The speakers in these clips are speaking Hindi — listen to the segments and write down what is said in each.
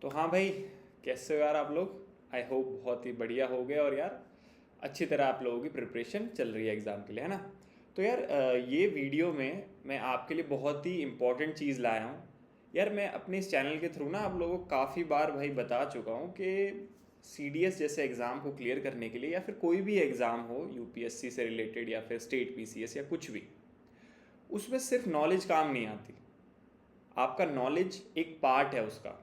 तो हाँ भाई, कैसे हो यार आप लोग। आई होप बहुत ही बढ़िया हो गए और यार अच्छी तरह आप लोगों की प्रिपरेशन चल रही है एग्ज़ाम के लिए, है ना। तो यार ये वीडियो में मैं आपके लिए बहुत ही इम्पोर्टेंट चीज़ लाया हूँ। यार मैं अपने इस चैनल के थ्रू ना आप लोगों को काफ़ी बार भाई बता चुका हूँ कि सीडीएस जैसे एग्ज़ाम को क्लियर करने के लिए या फिर कोई भी एग्ज़ाम हो यूपीएससी से रिलेटेड या फिर स्टेट पीसीएस या कुछ भी, उसमें सिर्फ नॉलेज काम नहीं आती। आपका नॉलेज एक पार्ट है उसका।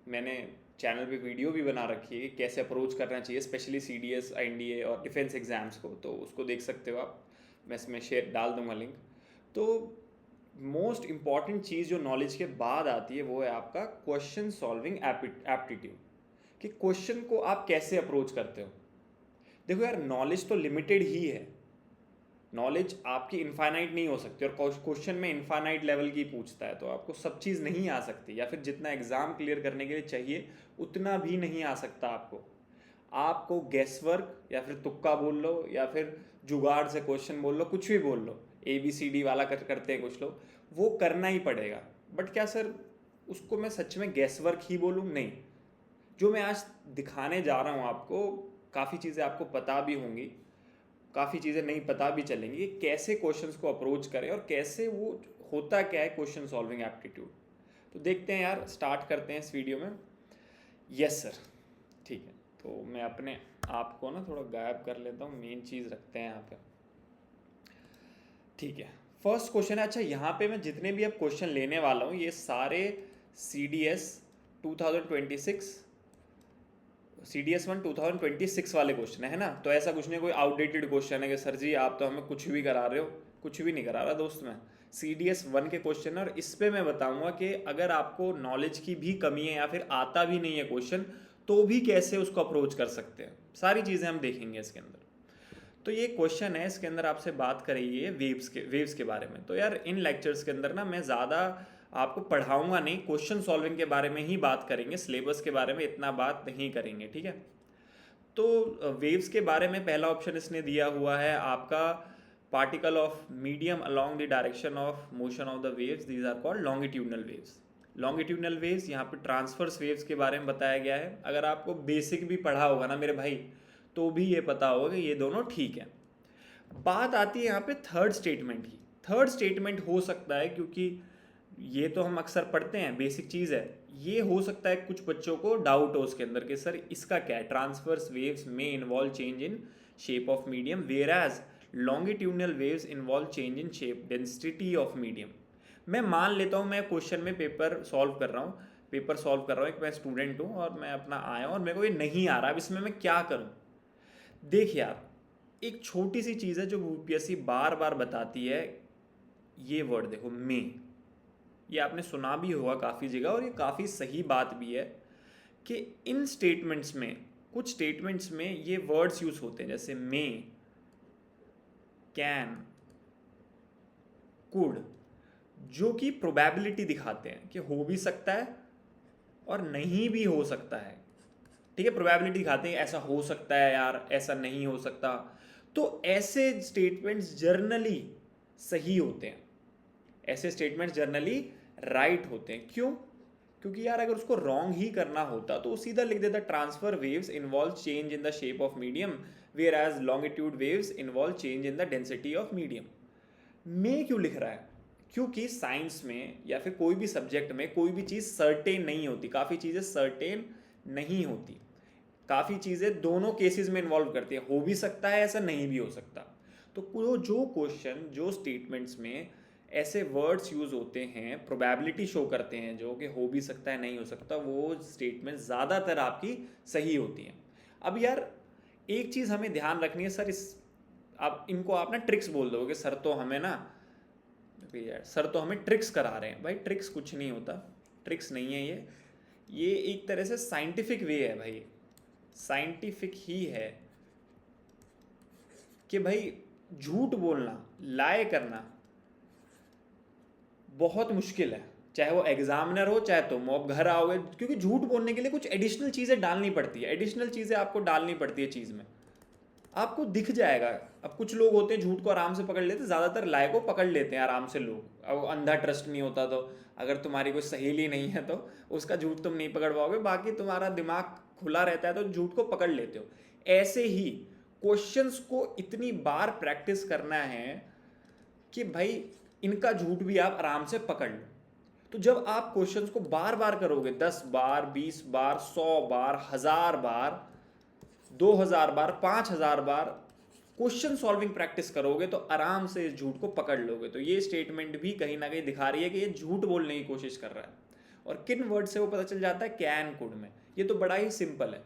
मैंने चैनल पे वीडियो भी बना रखी है कि कैसे अप्रोच करना चाहिए स्पेशली सीडीएस एनडीए और डिफेंस एग्ज़ाम्स को, तो उसको देख सकते हो आप। मैं इसमें शेयर डाल दूंगा लिंक। तो मोस्ट इम्पॉर्टेंट चीज़ जो नॉलेज के बाद आती है वो है आपका क्वेश्चन सॉल्विंग एप्टीट्यूड, कि क्वेश्चन को आप कैसे अप्रोच करते हो। देखो यार, नॉलेज तो लिमिटेड ही है। नॉलेज आपकी इनफाइनाइट नहीं हो सकती और क्वेश्चन में इनफाइनाइट लेवल की पूछता है, तो आपको सब चीज़ नहीं आ सकती, या फिर जितना एग्ज़ाम क्लियर करने के लिए चाहिए उतना भी नहीं आ सकता आपको। आपको गेस वर्क या फिर तुक्का बोल लो या फिर जुगाड़ से क्वेश्चन बोल लो, कुछ भी बोल लो, ए बी सी डी वाला करते हैं कुछ लोग, वो करना ही पड़ेगा। बट क्या सर उसको मैं सच में गेस वर्क ही बोलूँ? नहीं। जो मैं आज दिखाने जा रहा हूँ आपको, काफ़ी चीज़ें आपको पता भी होंगी, काफ़ी चीज़ें नहीं पता भी चलेंगी कि कैसे क्वेश्चंस को अप्रोच करें और कैसे वो होता क्या है क्वेश्चन सॉल्विंग एप्टीट्यूड। तो देखते हैं यार, स्टार्ट करते हैं इस वीडियो में। यस सर, ठीक है। तो मैं अपने आप को ना थोड़ा गायब कर लेता हूँ, मेन चीज़ रखते हैं यहाँ पे। ठीक है, फर्स्ट क्वेश्चन है। अच्छा, यहाँ पे मैं जितने भी अब क्वेश्चन लेने वाला हूँ ये सारे सी डी एस 2026 CDS1 2026 वाले क्वेश्चन है ना। तो ऐसा कुछ नहीं कोई आउटडेटेड क्वेश्चन है कि सर जी आप तो हमें कुछ भी करा रहे हो। कुछ भी नहीं करा रहा दोस्त मैं। CDS1 के क्वेश्चन है और इस पे मैं बताऊंगा कि अगर आपको नॉलेज की भी कमी है या फिर आता भी नहीं है क्वेश्चन, तो भी कैसे उसको अप्रोच कर सकते हैं, सारी चीज़ें हम देखेंगे इसके अंदर। तो ये क्वेश्चन है, इसके अंदर आपसे बात करेंगे वेव्स के बारे में। तो यार इन लेक्चर्स के अंदर ना मैं ज़्यादा आपको पढ़ाऊंगा नहीं, क्वेश्चन सॉल्विंग के बारे में ही बात करेंगे, सिलेबस के बारे में इतना बात नहीं करेंगे, ठीक है। तो वेव्स के बारे में पहला ऑप्शन इसने दिया हुआ है आपका, particle of medium along the direction of motion of the waves, these are called longitudinal waves. Longitudinal waves, यहाँ पे ट्रांसफर्स वेव्स के बारे में बताया गया है। अगर आपको बेसिक भी पढ़ा होगा ना मेरे भाई, तो भी ये पता होगा कि ये दोनों ठीक है। बात आती है यहाँ पे थर्ड स्टेटमेंट की। थर्ड स्टेटमेंट हो सकता है, क्योंकि ये तो हम अक्सर पढ़ते हैं, बेसिक चीज़ है। ये हो सकता है कुछ बच्चों को डाउट हो उसके अंदर कि सर इसका क्या है, ट्रांसवर्स वेव्स में involve change in shape of medium whereas longitudinal waves involve change in shape density of medium. मैं मान लेता हूँ मैं क्वेश्चन में पेपर सॉल्व कर रहा हूँ, एक मैं स्टूडेंट हूँ और मैं अपना आया हूँ और मेरे को ये नहीं आ रहा, अब इसमें मैं क्या करूँ। देख यार, एक छोटी सी चीज़ है जो यूपीएससी बार बार बताती है। ये वर्ड देखो, में, ये आपने सुना भी होगा काफ़ी जगह और ये काफ़ी सही बात भी है कि इन स्टेटमेंट्स में, कुछ स्टेटमेंट्स में ये वर्ड्स यूज होते हैं जैसे मे, कैन, कुड, जो कि प्रोबेबिलिटी दिखाते हैं कि हो भी सकता है और नहीं भी हो सकता है। ठीक है, प्रोबेबिलिटी दिखाते हैं ऐसा हो सकता है यार, ऐसा नहीं हो सकता। तो ऐसे स्टेटमेंट्स जर्नली सही होते हैं, ऐसे स्टेटमेंट्स जर्नली राइट होते हैं। क्यों? क्योंकि यार अगर उसको रॉन्ग ही करना होता तो वो सीधा लिख देता transfer waves involve change in the shape of medium whereas longitude waves involve change in the density of medium. में क्यों लिख रहा है? क्योंकि साइंस में या फिर कोई भी सब्जेक्ट में कोई भी चीज़ सर्टेन नहीं होती, काफ़ी चीज़ें सर्टेन नहीं होती, काफ़ी चीज़ें दोनों केसेस में इन्वॉल्व करती है, हो भी सकता है ऐसा, नहीं भी हो सकता। तो जो क्वेश्चन, जो स्टेटमेंट्स में ऐसे वर्ड्स यूज होते हैं, प्रोबेबिलिटी शो करते हैं जो कि हो भी सकता है नहीं हो सकता, वो स्टेटमेंट ज़्यादातर आपकी सही होती हैं। अब यार एक चीज़ हमें ध्यान रखनी है सर, इस अब इनको आप ना ट्रिक्स बोल दोगे, सर तो हमें ना, यार सर तो हमें ट्रिक्स करा रहे हैं। भाई ट्रिक्स कुछ नहीं होता, ट्रिक्स नहीं है ये एक तरह से साइंटिफिक वे है भाई, साइंटिफिक ही है कि भाई झूठ बोलना, लाए करना बहुत मुश्किल है, चाहे वो एग्जामिनर हो चाहे तुम हो। अब घर आओगे, क्योंकि झूठ बोलने के लिए कुछ एडिशनल चीज़ें डालनी पड़ती है, एडिशनल चीज़ें आपको डालनी पड़ती है चीज़ में, आपको दिख जाएगा। अब कुछ लोग होते हैं झूठ को आराम से पकड़ लेते, ज़्यादातर लाए को पकड़ लेते हैं आराम से लोग, अब अंधा ट्रस्ट नहीं होता तो अगर तुम्हारी कोई सहेली नहीं है तो उसका झूठ तुम नहीं पकड़ पाओगे, बाकी तुम्हारा दिमाग खुला रहता है तो झूठ को पकड़ लेते हो। ऐसे ही क्वेश्चंस को इतनी बार प्रैक्टिस करना है कि भाई इनका झूठ भी आप आराम से पकड़ लो। तो जब आप क्वेश्चंस को बार बार करोगे, 10 बार, 20 बार, 100 बार, 1000 बार, 2000 बार, 5000 बार क्वेश्चन सॉल्विंग प्रैक्टिस करोगे तो आराम से इस झूठ को पकड़ लोगे। तो ये स्टेटमेंट भी कहीं ना कहीं दिखा रही है कि ये झूठ बोलने की कोशिश कर रहा है। और किन वर्ड से वो पता चल जाता है? कैन, कुड में। ये तो बड़ा ही सिंपल है।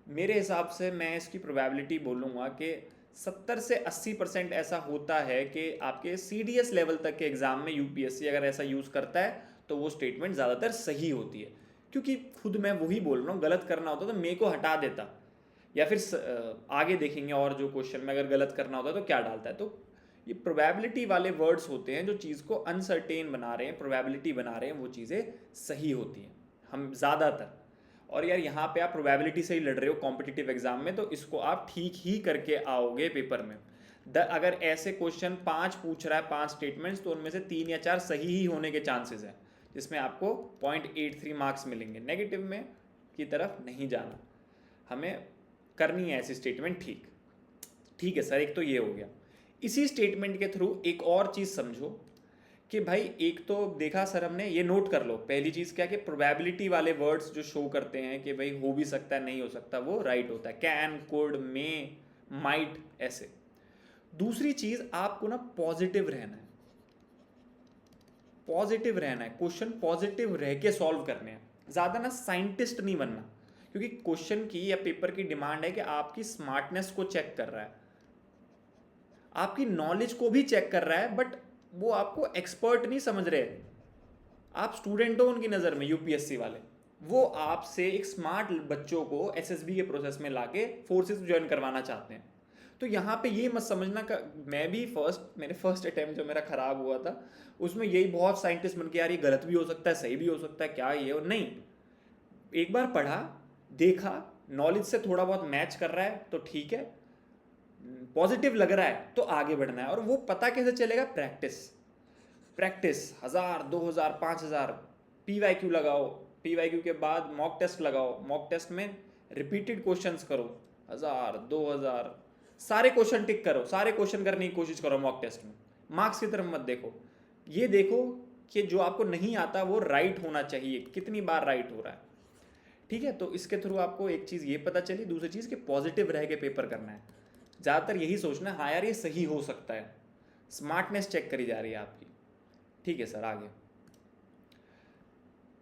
मेरे हिसाब से मैं इसकी प्रोबेबिलिटी बोलूँगा कि 70 से 80% ऐसा होता है कि आपके CDS लेवल तक के एग्जाम में UPSC अगर ऐसा यूज़ करता है तो वो स्टेटमेंट ज़्यादातर सही होती है। क्योंकि खुद मैं वही बोल रहा हूँ, गलत करना होता तो मेरे को हटा देता, या फिर आगे देखेंगे और जो क्वेश्चन में अगर गलत करना होता तो क्या डालता है। तो ये प्रोबेबिलिटी वाले वर्ड्स होते हैं जो चीज़ को अनसर्टेन बना रहे हैं, प्रोबेबिलिटी बना रहे हैं, वो चीज़ें सही होती हैं हम ज़्यादातर। और यार यहाँ पे आप प्रोबेबिलिटी से ही लड़ रहे हो कॉम्पिटिटिव एग्जाम में, तो इसको आप ठीक ही करके आओगे पेपर में। अगर ऐसे क्वेश्चन 5 पूछ रहा है, 5 स्टेटमेंट्स, तो उनमें से 3 या 4 सही ही होने के चांसेस हैं, जिसमें आपको 0.83 मार्क्स मिलेंगे। नेगेटिव में की तरफ नहीं जाना, हमें करनी है ऐसी स्टेटमेंट ठीक। ठीक है सर, एक तो ये हो गया। इसी स्टेटमेंट के थ्रू एक और चीज़ समझो कि भाई एक तो देखा सर हमने, ये नोट कर लो। पहली चीज़ क्या कि प्रोबेबिलिटी वाले वर्ड्स जो शो करते हैं कि भाई हो भी सकता है, नहीं हो सकता, वो राइट होता है। कैन, कुड, मे, माइट, ऐसे। दूसरी चीज़, आपको ना पॉजिटिव रहना है। पॉजिटिव रहना है, क्वेश्चन पॉजिटिव रह के सॉल्व करने हैं। ज़्यादा ना साइंटिस्ट नहीं बनना, क्योंकि क्वेश्चन की या पेपर की डिमांड है कि आपकी स्मार्टनेस को चेक कर रहा है, आपकी नॉलेज को भी चेक कर रहा है, बट वो आपको एक्सपर्ट नहीं समझ रहे। आप स्टूडेंट हो उनकी नज़र में, UPSC वाले, वो आपसे एक स्मार्ट बच्चों को SSB के प्रोसेस में लाके फोर्सेस ज्वाइन करवाना चाहते हैं। तो यहाँ पे ये मत समझना मैं भी मेरे फर्स्ट अटेम्प्ट जो मेरा ख़राब हुआ था उसमें यही बहुत साइंटिस्ट बन के यार ये गलत भी हो सकता है, सही भी हो सकता है, क्या ये और नहीं। एक बार पढ़ा, देखा, नॉलेज से थोड़ा बहुत मैच कर रहा है तो ठीक है, पॉजिटिव लग रहा है तो आगे बढ़ना है। और वो पता कैसे चलेगा? प्रैक्टिस। प्रैक्टिस 1000, 2000, 5000 PYQ लगाओ, PYQ के बाद मॉक टेस्ट लगाओ, मॉक टेस्ट में रिपीटेड क्वेश्चंस करो, 1000, 2000 सारे क्वेश्चन टिक करो, सारे क्वेश्चन करने की कोशिश करो मॉक टेस्ट में। मार्क्स की तरफ मत देखो, ये देखो कि जो आपको नहीं आता वो राइट होना चाहिए, कितनी बार राइट हो रहा है। ठीक है, तो इसके थ्रू आपको एक चीज़ ये पता चली। दूसरी चीज़ कि पॉजिटिव रह के पेपर करना है। ज़्यादातर यही सोचना, हाँ यार ये सही हो सकता है, स्मार्टनेस चेक करी जा रही है आपकी। ठीक है सर, आगे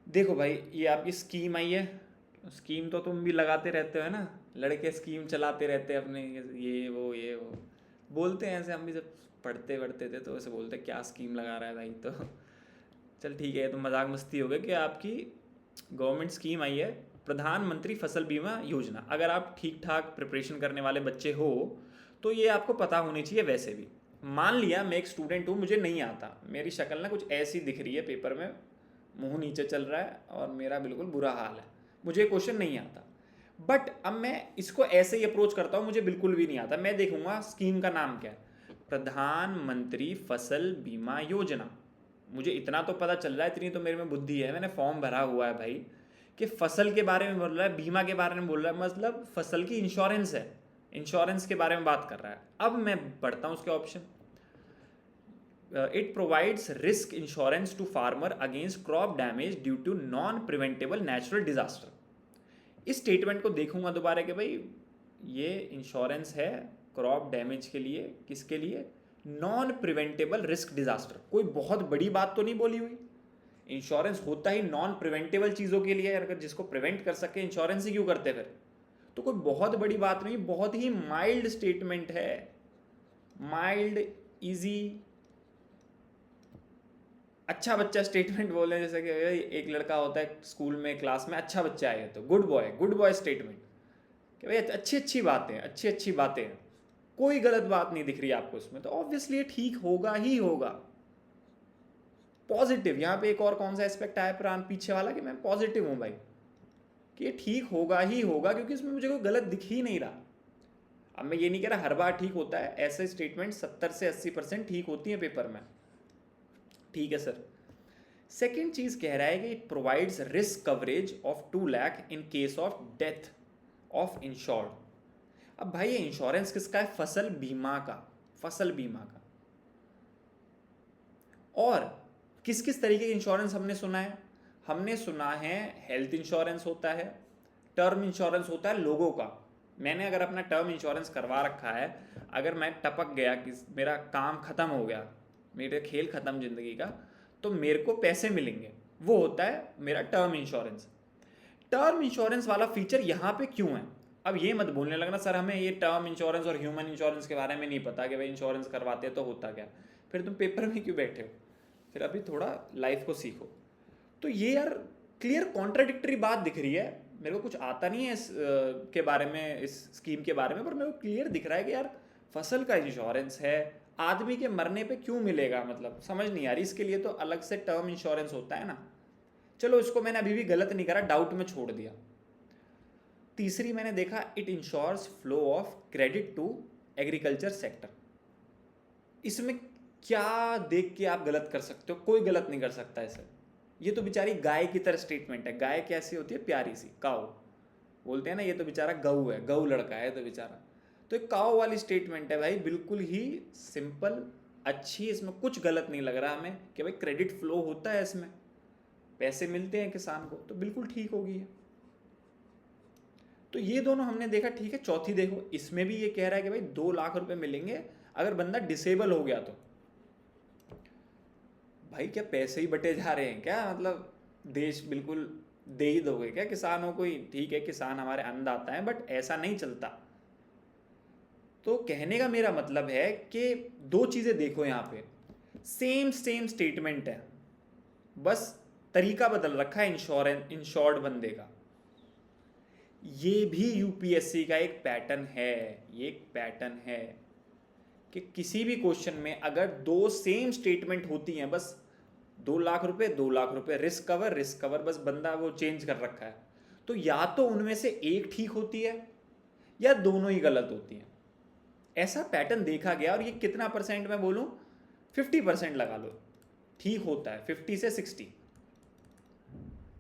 देखो भाई, ये आपकी स्कीम आई है। स्कीम तो तुम भी लगाते रहते हो ना, लड़के स्कीम चलाते रहते हैं अपने, ये वो बोलते हैं ऐसे। हम भी जब पढ़ते थे तो ऐसे बोलते क्या स्कीम लगा रहा है भाई। तो चल ठीक है, तो मजाक मस्ती हो गया कि आपकी गवर्नमेंट स्कीम आई है, प्रधानमंत्री फसल बीमा योजना। अगर आप ठीक ठाक प्रिपरेशन करने वाले बच्चे हो तो ये आपको पता होनी चाहिए। वैसे भी मान लिया मैं एक स्टूडेंट हूँ, मुझे नहीं आता, मेरी शक्ल ना कुछ ऐसी दिख रही है पेपर में, मुंह नीचे चल रहा है और मेरा बिल्कुल बुरा हाल है, मुझे क्वेश्चन नहीं आता, बट अब मैं इसको ऐसे ही अप्रोच करता हूँ, मुझे बिल्कुल भी नहीं आता। मैं देखूंगा स्कीम का नाम क्या है, प्रधानमंत्री फसल बीमा योजना। मुझे इतना तो पता चल रहा है, इतनी तो मेरे में बुद्धि है, मैंने फॉर्म भरा हुआ है भाई, कि फसल के बारे में बोल रहा है, बीमा के बारे में बोल रहा है, मतलब फसल की इंश्योरेंस है, इंश्योरेंस के बारे में बात कर रहा है। अब मैं पढ़ता हूँ उसके option. It provides risk insurance to farmer against crop damage due to non preventable natural disaster. इस स्टेटमेंट को देखूंगा दोबारा कि भाई ये इंश्योरेंस है क्रॉप डैमेज के लिए, किसके लिए? Non preventable risk disaster. कोई बहुत बड़ी बात तो नहीं बोली हुई, इंश्योरेंस होता ही नॉन प्रिवेंटेबल चीज़ों के लिए, अगर जिसको प्रिवेंट कर सके इंश्योरेंस ही क्यों करते फिर? तो कोई बहुत बड़ी बात नहीं, बहुत ही माइल्ड स्टेटमेंट है, माइल्ड, इजी, अच्छा बच्चा स्टेटमेंट बोले। जैसे कि एक लड़का होता है स्कूल में, क्लास में अच्छा बच्चा है तो गुड बॉय स्टेटमेंट, कि भाई अच्छी अच्छी बातें, अच्छी अच्छी बातें, कोई गलत बात नहीं दिख रही आपको उसमें, तो ऑब्वियसली ये ठीक होगा ही होगा। पॉजिटिव, यहाँ पे एक और कौन सा एस्पेक्ट आया प्राण पीछे वाला, कि मैं पॉजिटिव हूँ भाई, कि ये ठीक होगा ही होगा, क्योंकि इसमें मुझे कोई गलत दिख ही नहीं रहा। अब मैं ये नहीं कह रहा हर बार ठीक होता है, ऐसे स्टेटमेंट 70 से 80% ठीक होती हैं पेपर में। ठीक है सर, सेकेंड चीज कह रहा है कि it provides risk coverage of 2 lakh in case of death of insured. अब भाई ये इंश्योरेंस किसका है? फसल बीमा का, फसल बीमा का। और किस किस तरीके के इंश्योरेंस हमने सुना है? हमने सुना है हेल्थ इंश्योरेंस होता है, टर्म इंश्योरेंस होता है लोगों का। मैंने अगर अपना टर्म इंश्योरेंस करवा रखा है, अगर मैं टपक गया कि मेरा काम खत्म हो गया, मेरे खेल खत्म जिंदगी का, तो मेरे को पैसे मिलेंगे, वो होता है मेरा टर्म इंश्योरेंस। टर्म इंश्योरेंस वाला फीचर यहाँ पे क्यों है? अब ये मत बोलने लगना सर हमें ये टर्म इंश्योरेंस और ह्यूमन इंश्योरेंस के बारे में नहीं पता कि भाई इंश्योरेंस करवाते तो होता क्या, फिर तुम पेपर में क्यों बैठे हो? फिर अभी थोड़ा लाइफ को सीखो। तो ये यार क्लियर कॉन्ट्राडिक्टरी बात दिख रही है। मेरे को कुछ आता नहीं है इस के बारे में, इस स्कीम के बारे में, पर मेरे को क्लियर दिख रहा है कि यार फसल का इंश्योरेंस है, आदमी के मरने पे क्यों मिलेगा? मतलब समझ नहीं आ रही। इसके लिए तो अलग से टर्म इंश्योरेंस होता है ना। चलो इसको मैंने अभी भी गलत नहीं करा, डाउट में छोड़ दिया। तीसरी मैंने देखा it insures flow of credit to agriculture sector. इसमें क्या देख के आप गलत कर सकते हो? कोई गलत नहीं कर सकता इसे। ये तो बेचारी गाय की तरह स्टेटमेंट है। गाय कैसी होती है? प्यारी सी, काऊ बोलते हैं ना, ये तो बेचारा गऊ है, गऊ लड़का है तो बेचारा। तो एक काऊ वाली स्टेटमेंट है भाई, बिल्कुल ही सिंपल, अच्छी। इसमें कुछ गलत नहीं लग रहा हमें कि भाई क्रेडिट फ्लो होता है, इसमें पैसे मिलते हैं किसान को, तो बिल्कुल ठीक होगी है। तो ये दोनों हमने देखा, ठीक है। चौथी देखो, इसमें भी ये कह रहा है कि भाई 2 लाख रुपए मिलेंगे अगर बंदा डिसेबल हो गया तो। भाई क्या पैसे ही बटे जा रहे हैं क्या? मतलब देश बिल्कुल दे ही दोगे क्या किसानों को ही? ठीक है किसान हमारे अन्नदाता है, बट ऐसा नहीं चलता। तो कहने का मेरा मतलब है कि दो चीजें देखो यहाँ पे, सेम सेम स्टेटमेंट है, बस तरीका बदल रखा है इंश्योर्ड बंदे का। ये भी यूपीएससी का एक पैटर्न है, ये एक पैटर्न है कि किसी भी क्वेश्चन में अगर दो सेम स्टेटमेंट होती हैं, बस 2 लाख रुपए 2 लाख रुपए, रिस्क कवर, बस बंदा वो चेंज कर रखा है, तो या तो उनमें से एक ठीक होती है या दोनों ही गलत होती हैं। ऐसा पैटर्न देखा गया। और ये कितना परसेंट मैं बोलूं? 50% लगा लो, ठीक होता है। 50 से 60,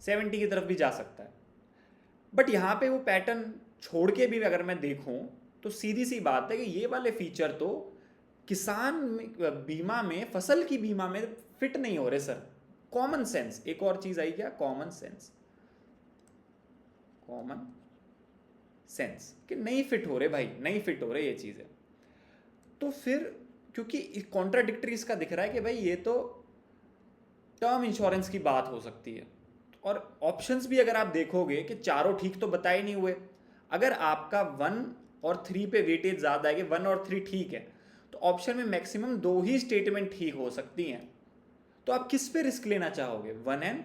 70 की तरफ भी जा सकता है। बट यहां पे वो पैटर्न छोड़ के भी अगर मैं देखूं तो सीधी सी बात है कि ये वाले फीचर तो किसान बीमा में, फसल की बीमा में फिट नहीं हो रहे सर। कॉमन सेंस, एक और चीज आई क्या? कॉमन सेंस, कॉमन सेंस कि नहीं फिट हो रहे भाई, नहीं फिट हो रहे ये चीजें। तो फिर क्योंकि कॉन्ट्राडिक्टरी इसका दिख रहा है कि भाई ये तो टर्म इंश्योरेंस की बात हो सकती है। और ऑप्शंस भी अगर आप देखोगे कि चारों ठीक तो बताए नहीं हुए। अगर आपका 1 और 3 पे वेटेज ज्यादा है कि 1 और 3 ठीक है, तो ऑप्शन में मैक्सिमम 2 ही स्टेटमेंट ठीक हो सकती हैं। तो आप किस पे रिस्क लेना चाहोगे? 1 एंड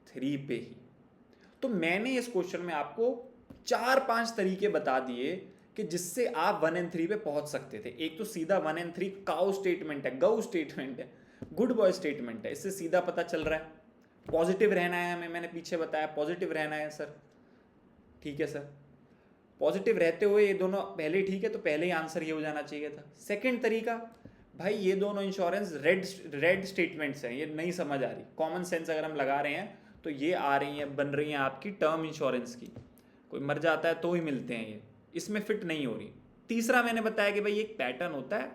3 पे ही। तो मैंने इस क्वेश्चन में आपको 4-5 तरीके बता दिए कि जिससे आप 1 एंड 3 पे पहुंच सकते थे। एक तो सीधा 1 एंड 3 काउ स्टेटमेंट है, गऊ स्टेटमेंट है, गुड बॉय स्टेटमेंट है, इससे सीधा पता चल रहा है। पॉजिटिव रहना है हमें, मैंने पीछे बताया पॉजिटिव रहना है सर। ठीक है सर, पॉजिटिव रहते हुए ये दोनों पहले ठीक है, तो पहले ही आंसर ये हो जाना चाहिए था। सेकंड तरीका, भाई ये दोनों इंश्योरेंस रेड स्टेटमेंट्स हैं, ये नहीं समझ आ रही। कॉमन सेंस अगर हम लगा रहे हैं तो ये आ रही हैं, बन रही हैं आपकी टर्म इंश्योरेंस की। कोई मर जाता है तो ही मिलते हैं, ये इसमें फिट नहीं हो रही। तीसरा मैंने बताया कि भाई एक पैटर्न होता है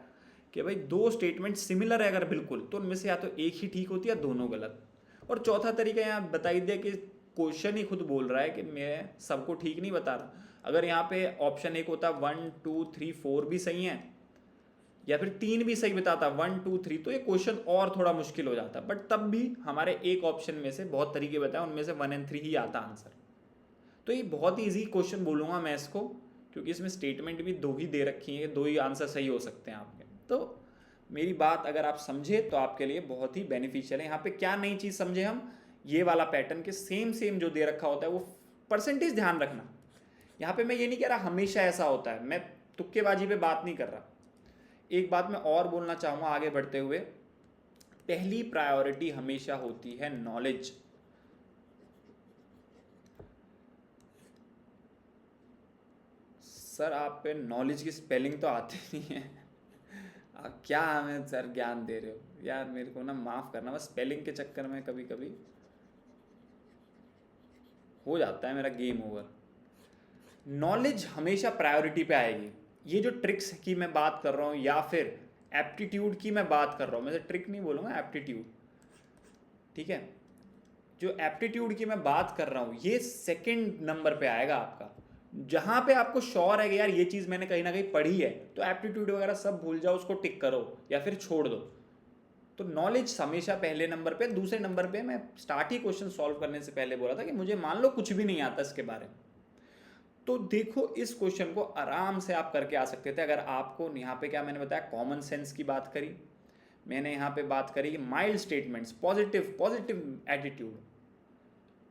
कि भाई दो स्टेटमेंट सिमिलर है अगर बिल्कुल, तो उनमें से या तो एक ही ठीक होती है या दोनों गलत। और चौथा तरीका यहाँ बता ही दिया कि क्वेश्चन ही खुद बोल रहा है कि मैं सबको ठीक नहीं बता रहा। अगर यहाँ पे ऑप्शन एक होता 1 2 3 4 भी सही है, या फिर 3 भी सही बताता 1 2 3, तो ये क्वेश्चन और थोड़ा मुश्किल हो जाता। बट तब भी हमारे एक ऑप्शन में से बहुत तरीके बताए, उनमें से 1 एंड 3 ही आता आंसर। तो ये बहुत ही ईजी क्वेश्चन बोलूँगा मैं इसको, क्योंकि इसमें स्टेटमेंट भी दो ही दे रखी है, दो ही आंसर सही हो सकते हैं आपके। तो मेरी बात अगर आप समझे तो आपके लिए बहुत ही बेनिफिशियल है। यहाँ पे क्या नई चीज़ समझे हम? ये वाला पैटर्न के सेम जो दे रखा होता है वो परसेंटेज ध्यान रखना। यहाँ पे मैं ये नहीं कह रहा हमेशा ऐसा होता है, मैं तुक्केबाजी पे बात नहीं कर रहा। एक बात मैं और बोलना चाहूँगा आगे बढ़ते हुए, पहली प्रायोरिटी हमेशा होती है नॉलेज। सर आप पे नॉलेज की स्पेलिंग तो आती नहीं है, अब क्या हमें सर ज्ञान दे रहे हो यार, मेरे को ना माफ़ करना, बस स्पेलिंग के चक्कर में कभी कभी हो जाता है मेरा गेम ओवर। नॉलेज हमेशा प्रायोरिटी पे आएगी। ये जो ट्रिक्स की मैं बात कर रहा हूँ या फिर एप्टीट्यूड की मैं बात कर रहा हूँ, मैं ट्रिक नहीं बोलूँगा, एप्टीट्यूड, ठीक है। जो एप्टीट्यूड की मैं बात कर रहा हूँ ये सेकंड नंबर पे आएगा आपका। जहाँ पे आपको श्योर है कि यार ये चीज़ मैंने कहीं ना कहीं पढ़ी है, तो एप्टीट्यूड वगैरह सब भूल जाओ, उसको टिक करो या फिर छोड़ दो। तो नॉलेज हमेशा पहले नंबर पे। दूसरे नंबर पे मैं स्टार्ट ही क्वेश्चन सॉल्व करने से पहले बोला था कि मुझे मान लो कुछ भी नहीं आता इसके बारे में, तो देखो इस क्वेश्चन को आराम से आप करके आ सकते थे। अगर आपको यहाँ पे क्या मैंने बताया, कॉमन सेंस की बात करी मैंने, यहाँ पे बात करी mild statements, positive positive attitude,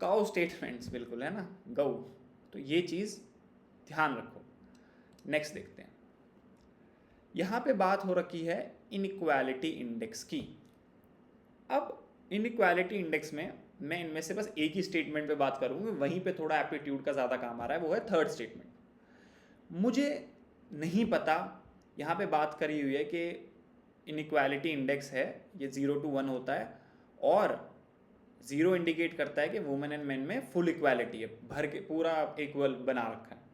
cow statements, बिल्कुल है ना, गऊ। तो ये चीज़ ध्यान रखो। नेक्स्ट देखते हैं। यहाँ पे बात हो रखी है इनइक्वालिटी इंडेक्स की। अब इनइक्वालिटी इंडेक्स में मैं इनमें से बस एक ही स्टेटमेंट पे बात करूँगी, वहीं पे थोड़ा एप्टीट्यूड का ज़्यादा काम आ रहा है, वो है थर्ड स्टेटमेंट। मुझे नहीं पता, यहाँ पे बात करी हुई है कि इनइक्वालिटी इंडेक्स है, ये 0 to 1 होता है, और 0 इंडिकेट करता है कि वुमेन एंड मेन में फुल इक्वालिटी है, भर के पूरा इक्वल बना रखा है।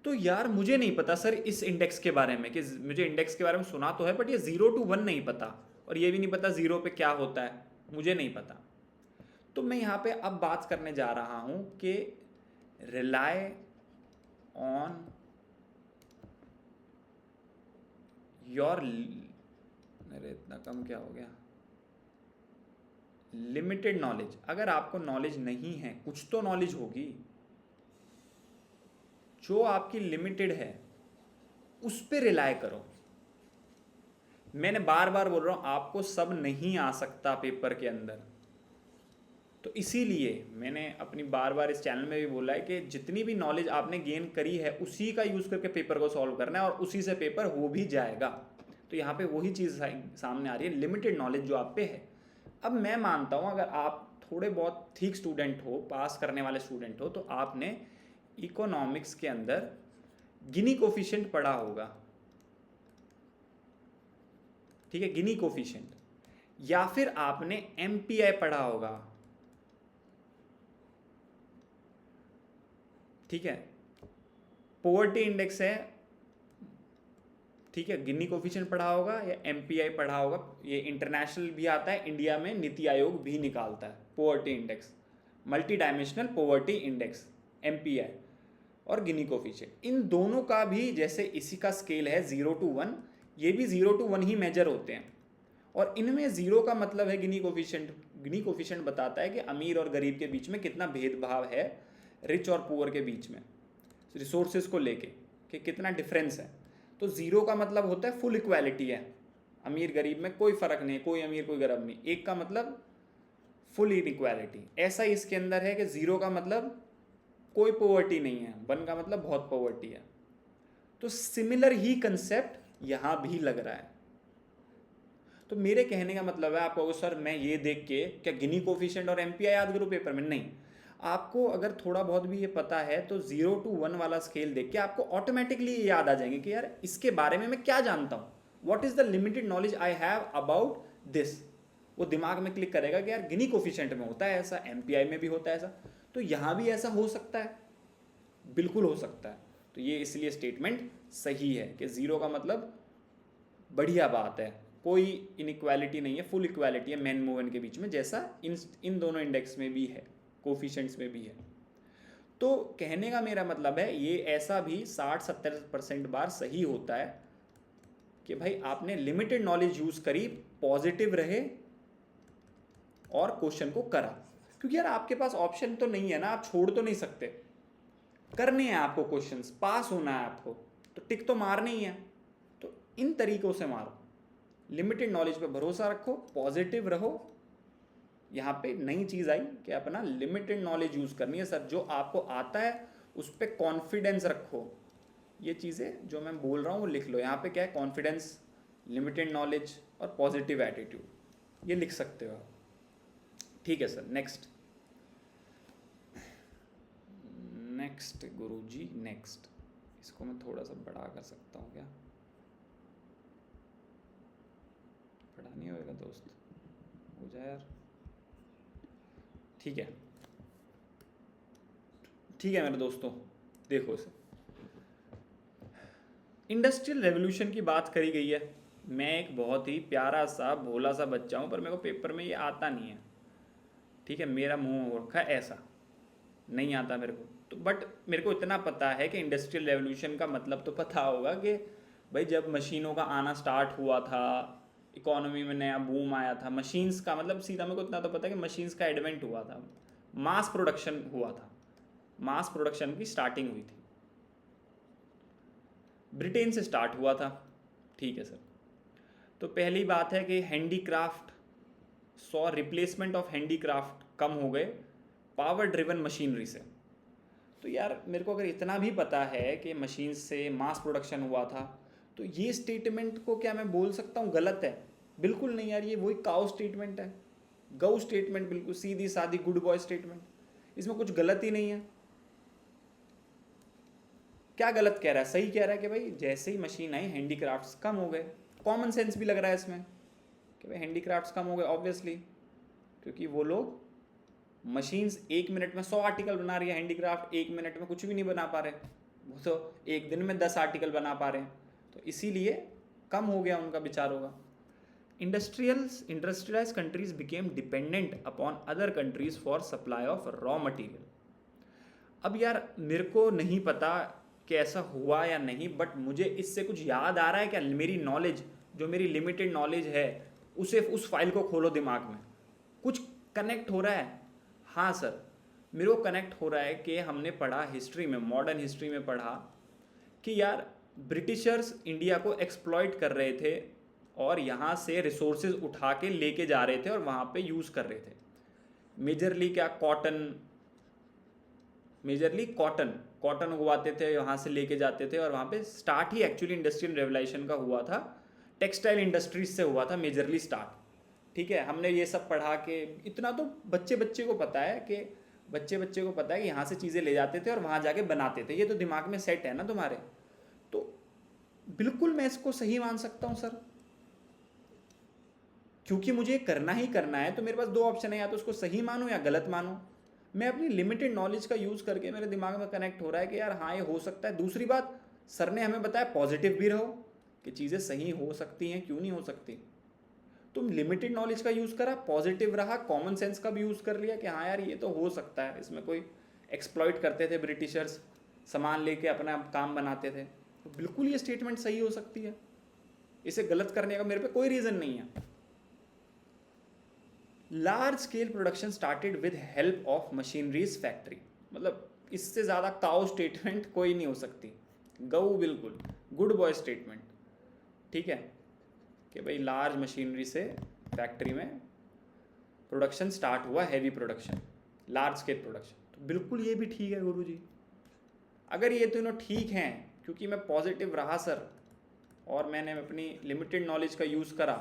तो यार मुझे नहीं पता सर इस इंडेक्स के बारे में, कि मुझे इंडेक्स के बारे में सुना तो है, बट ये 0 to 1 नहीं पता, और ये भी नहीं पता 0 पे क्या होता है, मुझे नहीं पता। तो मैं यहाँ पे अब बात करने जा रहा हूँ कि रिलाई ऑन योर, अरे इतना कम क्या हो गया, लिमिटेड नॉलेज। अगर आपको नॉलेज नहीं है, कुछ तो नॉलेज होगी, जो आपकी लिमिटेड है उस पर रिलाय करो। मैंने बार बार बोल रहा हूं आपको सब नहीं आ सकता पेपर के अंदर, तो इसीलिए मैंने अपनी बार बार इस चैनल में भी बोला है कि जितनी भी नॉलेज आपने गेन करी है उसी का यूज़ करके पेपर को सॉल्व करना है, और उसी से पेपर हो भी जाएगा। तो यहाँ पे वही चीज़ सामने आ रही है, लिमिटेड नॉलेज जो आप पे है। अब मैं मानता हूँ अगर आप थोड़े बहुत ठीक स्टूडेंट हो, पास करने वाले स्टूडेंट हो, तो आपने इकोनॉमिक्स के अंदर गिनी कोफिशिएंट पढ़ा होगा, ठीक है, गिनी कोफिशिएंट, या फिर आपने एमपीआई पढ़ा होगा, ठीक है। पॉवर्टी इंडेक्स है, ठीक है, गिनी कोफिशिएंट पढ़ा होगा या एमपीआई पढ़ा होगा। ये इंटरनेशनल भी आता है, इंडिया में नीति आयोग भी निकालता है poverty index, multi dimensional poverty index, MPI और गिनी कोफिशिएंट। इन दोनों का भी जैसे इसी का स्केल है 0 to 1, ये भी 0 to 1 ही मेजर होते हैं। और इनमें 0 का मतलब है गिनी कोफिशिएंट। गिनी कोफिशिएंट बताता है कि अमीर और गरीब के बीच में कितना भेदभाव है, रिच और पुअर के बीच में रिसोर्सेज को लेके, कि कितना डिफरेंस है। तो 0 का मतलब होता है फुल इक्वालिटी है, अमीर गरीब में कोई फर्क नहीं, कोई अमीर कोई गरीब नहीं। 1 का मतलब फुल इनइक्वालिटी। ऐसा ही इसके अंदर है कि 0 का मतलब कोई पॉवर्टी नहीं है, 1 का मतलब बहुत पॉवर्टी है। तो सिमिलर ही कंसेप्ट यहां भी लग रहा है। तो मेरे कहने का मतलब है, आपको सर मैं ये देख के क्या गिनी कोफिशिएंट और एमपीआई याद करूँ पेपर में? नहीं, आपको अगर थोड़ा बहुत भी ये पता है तो 0 to 1 वाला स्केल देख के आपको ऑटोमेटिकली ये याद आ जाएंगे कि यार इसके बारे में मैं क्या जानता हूँ, what is the limited knowledge I have about this. वो दिमाग में क्लिक करेगा कि यार गिनी कोफिशिएंट में होता है ऐसा, एमपीआई में भी होता है ऐसा, तो यहाँ भी ऐसा हो सकता है, बिल्कुल हो सकता है। तो ये इसलिए स्टेटमेंट सही है कि 0 का मतलब बढ़िया बात है, कोई इनइक्वालिटी नहीं है, फुल इक्वालिटी है मेन वुमेन के बीच में, जैसा इन दोनों इंडेक्स में भी है, कोफिशिएंट्स में भी है। तो कहने का मेरा मतलब है ये ऐसा भी 60-70% बार सही होता है कि भाई आपने लिमिटेड नॉलेज यूज करी, पॉजिटिव रहे और क्वेश्चन को करा। क्योंकि यार आपके पास ऑप्शन तो नहीं है ना, आप छोड़ तो नहीं सकते, करने हैं आपको क्वेश्चंस, पास होना है आपको, तो टिक तो मारनी ही है। तो इन तरीकों से मारो, लिमिटेड नॉलेज पे भरोसा रखो, पॉजिटिव रहो। यहाँ पे नई चीज़ आई कि अपना लिमिटेड नॉलेज यूज़ करनी है सर, जो आपको आता है उस पर कॉन्फिडेंस रखो। ये चीज़ें जो मैं बोल रहा हूँ वो लिख लो। यहाँ पे क्या है, कॉन्फिडेंस, लिमिटेड नॉलेज और पॉजिटिव एटीट्यूड, ये लिख सकते हो आप। ठीक है सर, नेक्स्ट गुरुजी, नेक्स्ट। इसको मैं थोड़ा सा बड़ा कर सकता हूँ क्या? पढ़ा नहीं होगा दोस्त, हो जाए यार। ठीक है ठीक है मेरे दोस्तों, देखो इसे, इंडस्ट्रियल रेवोल्यूशन की बात करी गई है। मैं एक बहुत ही प्यारा सा भोला सा बच्चा हूँ, पर मेरे को पेपर में ये आता नहीं है, ठीक है, मेरा मुंह हो रखा है ऐसा, नहीं आता मेरे को तो। बट मेरे को इतना पता है कि इंडस्ट्रियल रेवोल्यूशन का मतलब तो पता होगा कि भाई जब मशीनों का आना स्टार्ट हुआ था, इकोनॉमी में नया बूम आया था, मशीन्स का मतलब सीधा मेरे को इतना तो पता है कि मशीन्स का एडवेंट हुआ था, मास प्रोडक्शन हुआ था, मास प्रोडक्शन की स्टार्टिंग हुई थी, ब्रिटेन से स्टार्ट हुआ था, ठीक है सर। तो पहली बात है कि handicraft so replacement of handicraft कम हो गए पावर ड्रिवन मशीनरी से। तो यार मेरे को अगर इतना भी पता है कि मशीन से मास प्रोडक्शन हुआ था, तो ये स्टेटमेंट को क्या मैं बोल सकता हूँ गलत है? बिल्कुल नहीं यार, ये वही काउ स्टेटमेंट है, गऊ स्टेटमेंट, बिल्कुल सीधी सादी गुड बॉय स्टेटमेंट, इसमें कुछ गलत ही नहीं है। क्या गलत कह रहा है? सही कह रहा है कि भाई जैसे ही मशीन आई हैंडीक्राफ्ट्स कम हो गए। कॉमन सेंस भी लग रहा है इसमें कि भाई हैंडीक्राफ्ट्स कम हो गए, ऑब्वियसली, क्योंकि वो लोग मशीन्स 1 मिनट में 100 आर्टिकल बना रही है, हैंडीक्राफ्ट 1 मिनट में कुछ भी नहीं बना पा रहे, वो तो एक दिन में 10 आर्टिकल बना पा रहे हैं, तो इसीलिए कम हो गया उनका विचारों का। Industrialise countries became dependent upon other countries for supply of raw material. अब यार मेरे को नहीं पता कि ऐसा हुआ या नहीं, बट मुझे इससे कुछ याद आ रहा है क्या? मेरी नॉलेज, जो मेरी लिमिटेड नॉलेज है, उसे उस फाइल को खोलो दिमाग में, कुछ कनेक्ट हो रहा है? हाँ सर, मेरे को कनेक्ट हो रहा है कि हमने पढ़ा हिस्ट्री में, मॉडर्न हिस्ट्री में पढ़ा कि यार ब्रिटिशर्स इंडिया को एक्सप्लॉइट कर रहे थे और यहाँ से रिसोर्सेज उठा के लेके जा रहे थे और वहाँ पे यूज़ कर रहे थे। मेजरली क्या, कॉटन उगवाते थे, यहाँ से लेके जाते थे, और वहाँ पे स्टार्ट ही एक्चुअली इंडस्ट्रियल रेवोल्यूशन का हुआ था, टेक्सटाइल इंडस्ट्रीज से हुआ था मेजरली स्टार्ट, ठीक है। हमने ये सब पढ़ा कि इतना तो बच्चे को पता है कि यहाँ से चीज़ें ले जाते थे और वहाँ जाके बनाते थे, ये तो दिमाग में सेट है ना तुम्हारे। तो बिल्कुल मैं इसको सही मान सकता हूँ सर, क्योंकि मुझे करना ही करना है, तो मेरे पास 2 ऑप्शन है, या तो उसको सही मानो या गलत मानो। मैं अपनी लिमिटेड नॉलेज का यूज़ करके मेरे दिमाग में कनेक्ट हो रहा है कि यार हाँ ये हो सकता है। दूसरी बात, सर ने हमें बताया पॉजिटिव भी रहो कि चीज़ें सही हो सकती हैं, क्यों नहीं हो सकती। तुम लिमिटेड नॉलेज का यूज़ करा, पॉजिटिव रहा, कॉमन सेंस का भी यूज़ कर लिया कि हाँ यार ये तो हो सकता है, इसमें कोई एक्सप्लॉइट करते थे ब्रिटिशर्स, सामान लेके अपना काम बनाते थे, तो बिल्कुल ये स्टेटमेंट सही हो सकती है, इसे गलत करने का मेरे पे कोई रीज़न नहीं है। Large scale production started with help of machineries factory, मतलब इससे ज़्यादा काउ स्टेटमेंट कोई नहीं हो सकती, गऊ बिल्कुल गुड बॉय स्टेटमेंट, ठीक है, कि भाई लार्ज मशीनरी से फैक्ट्री में प्रोडक्शन स्टार्ट हुआ, heavy production, large scale production, तो बिल्कुल ये भी ठीक है गुरुजी। अगर ये दोनों ठीक हैं, क्योंकि मैं पॉजिटिव रहा सर और मैंने अपनी लिमिटेड नॉलेज का यूज़ करा,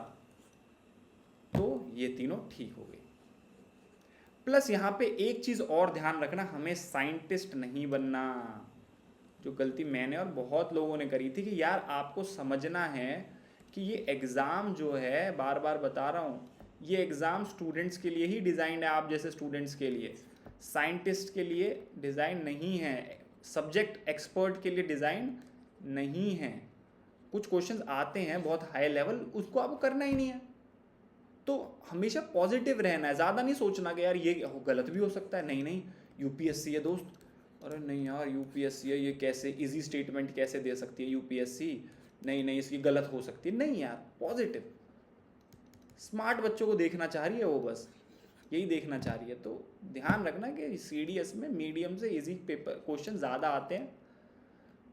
तो ये तीनों ठीक हो गई। प्लस यहाँ पे एक चीज़ और ध्यान रखना, हमें साइंटिस्ट नहीं बनना, जो गलती मैंने और बहुत लोगों ने करी थी कि यार आपको समझना है कि ये एग्ज़ाम जो है, बार बार बता रहा हूँ, ये एग्ज़ाम स्टूडेंट्स के लिए ही डिज़ाइंड है, आप जैसे स्टूडेंट्स के लिए, साइंटिस्ट के लिए डिज़ाइन नहीं है, सब्जेक्ट एक्सपर्ट के लिए डिज़ाइन नहीं है। कुछ क्वेश्चंस आते हैं बहुत हाई लेवल, उसको आपको करना ही नहीं है, तो हमेशा पॉजिटिव रहना है, ज़्यादा नहीं सोचना कि यार ये गलत भी हो सकता है, नहीं यूपीएससी है दोस्त, अरे नहीं यार यूपीएससी है, ये कैसे इजी स्टेटमेंट कैसे दे सकती है यूपीएससी, नहीं इसकी गलत हो सकती है, नहीं यार पॉजिटिव। स्मार्ट बच्चों को देखना चाह रही है वो, बस यही देखना चाह रही है। तो ध्यान रखना कि सीडीएस में मीडियम से इजी पेपर क्वेश्चन ज़्यादा आते हैं,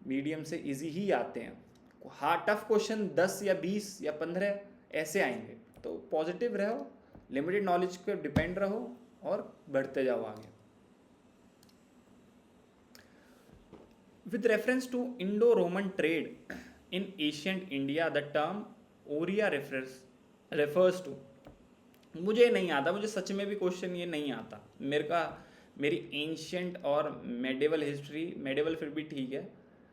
मीडियम से इजी ही आते हैं, हाँ टफ क्वेश्चन 10 या 20 या 15 ऐसे आएंगे। तो पॉजिटिव रहो, लिमिटेड नॉलेज पे डिपेंड रहो और बढ़ते जाओ आगे। With reference to Indo Roman trade in ancient India, the term ओरिया रेफर्स टू, मुझे नहीं आता, मुझे सच में भी क्वेश्चन ये नहीं आता, मेरी एंशियंट और मेडिवल हिस्ट्री, मेडिवल फिर भी ठीक है,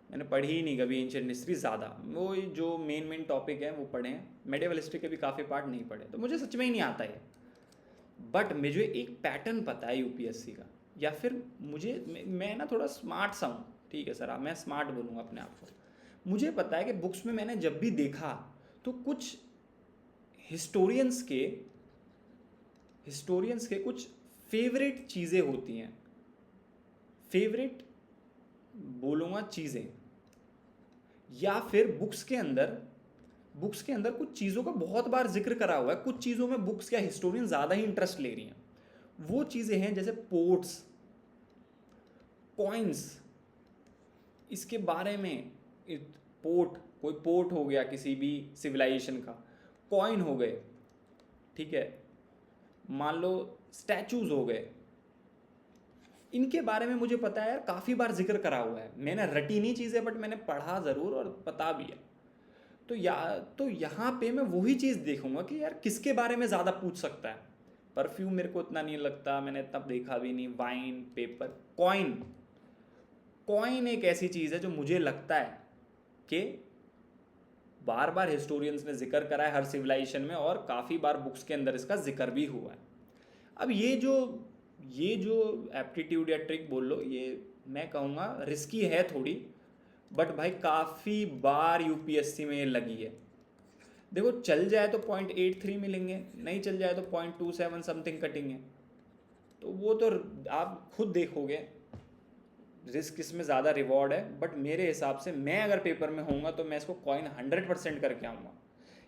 मैंने पढ़ी ही नहीं कभी एंशिएंट हिस्ट्री ज़्यादा, वो जो मेन टॉपिक है वो पढ़े हैं, मेडिवल हिस्ट्री के भी काफ़ी पार्ट नहीं पढ़े, तो मुझे सच में ही नहीं आता है। बट मुझे एक पैटर्न पता है यूपीएससी का, या फिर मैं ना थोड़ा स्मार्ट सा हूँ, ठीक है सर, मैं स्मार्ट बोलूँगा अपने आप को। मुझे पता है कि बुक्स में मैंने जब भी देखा तो कुछ हिस्टोरियंस के कुछ फेवरेट चीज़ें होती हैं, फेवरेट बोलूँगा चीज़ें, या फिर बुक्स के अंदर कुछ चीज़ों का बहुत बार जिक्र करा हुआ है, कुछ चीज़ों में बुक्स या हिस्टोरियन ज़्यादा ही इंटरेस्ट ले रही हैं। वो चीज़ें हैं जैसे पोर्ट्स, कॉइन्स, इसके बारे में, कोई पोर्ट हो गया किसी भी सिविलाइजेशन का, कॉइन हो गए, ठीक है, मान लो स्टैचूज हो गए, इनके बारे में मुझे पता है यार, काफ़ी बार जिक्र करा हुआ है। मैंने रटी नहीं चीज़ें, बट मैंने पढ़ा ज़रूर और पता भी है। तो यहाँ पे मैं वही चीज़ देखूंगा कि यार किसके बारे में ज़्यादा पूछ सकता है। परफ्यूम मेरे को इतना नहीं लगता, मैंने इतना देखा भी नहीं। वाइन, पेपर, कॉइन एक ऐसी चीज़ है जो मुझे लगता है कि बार बार हिस्टोरियंस ने जिक्र करा है हर सिविलाइजेशन में, और काफ़ी बार बुक्स के अंदर इसका जिक्र भी हुआ है। अब ये जो एप्टीट्यूड या ट्रिक बोल लो, ये मैं कहूँगा रिस्की है थोड़ी, बट भाई काफ़ी बार यूपीएससी में ये लगी है। देखो, चल जाए तो 0.83 मिलेंगे, नहीं चल जाए तो 0.27 समथिंग कटेंगे, तो वो तो आप खुद देखोगे रिस्क इसमें ज़्यादा रिवॉर्ड है। बट मेरे हिसाब से मैं अगर पेपर में होऊंगा तो मैं इसको कॉइन 100% करके आऊँगा।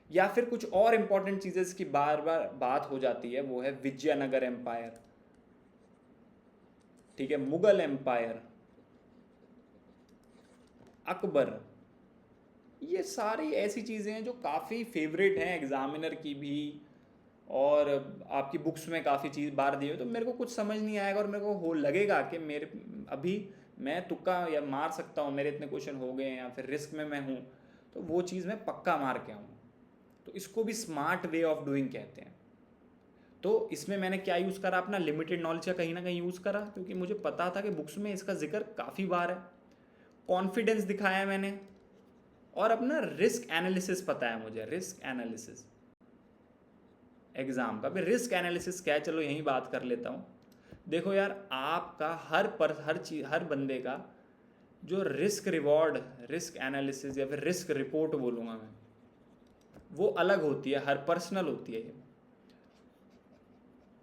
या फिर कुछ और इंपॉर्टेंट चीज़ें इसकी बार बार बात हो जाती है, वो है विजयनगर एम्पायर, ठीक है, मुगल एम्पायर, अकबर, ये सारी ऐसी चीज़ें हैं जो काफ़ी फेवरेट हैं एग्जामिनर की भी, और आपकी बुक्स में काफ़ी चीज़ बार दी हुई। तो मेरे को कुछ समझ नहीं आएगा, और मेरे को हो लगेगा कि मेरे अभी मैं तुक्का या मार सकता हूँ, मेरे इतने क्वेश्चन हो गए हैं, या फिर रिस्क में मैं हूँ, तो वो चीज़ मैं पक्का मार के आऊँ। तो इसको भी स्मार्ट वे ऑफ डूइंग कहते हैं। तो इसमें मैंने क्या यूज़ करा, अपना लिमिटेड नॉलेज का कहीं ना कहीं यूज़ करा, क्योंकि मुझे पता था कि बुक्स में इसका जिक्र काफ़ी बार है। कॉन्फिडेंस दिखाया मैंने, और अपना रिस्क एनालिसिस पता है मुझे, रिस्क एनालिसिस एग्ज़ाम का भी। रिस्क एनालिसिस क्या है, चलो यहीं बात कर लेता हूँ। देखो यार, आपका हर बंदे का जो रिस्क रिवॉर्ड, रिस्क एनालिसिस या फिर रिस्क रिपोर्ट बोलूँगा मैं, वो अलग होती है, हर पर्सनल होती है।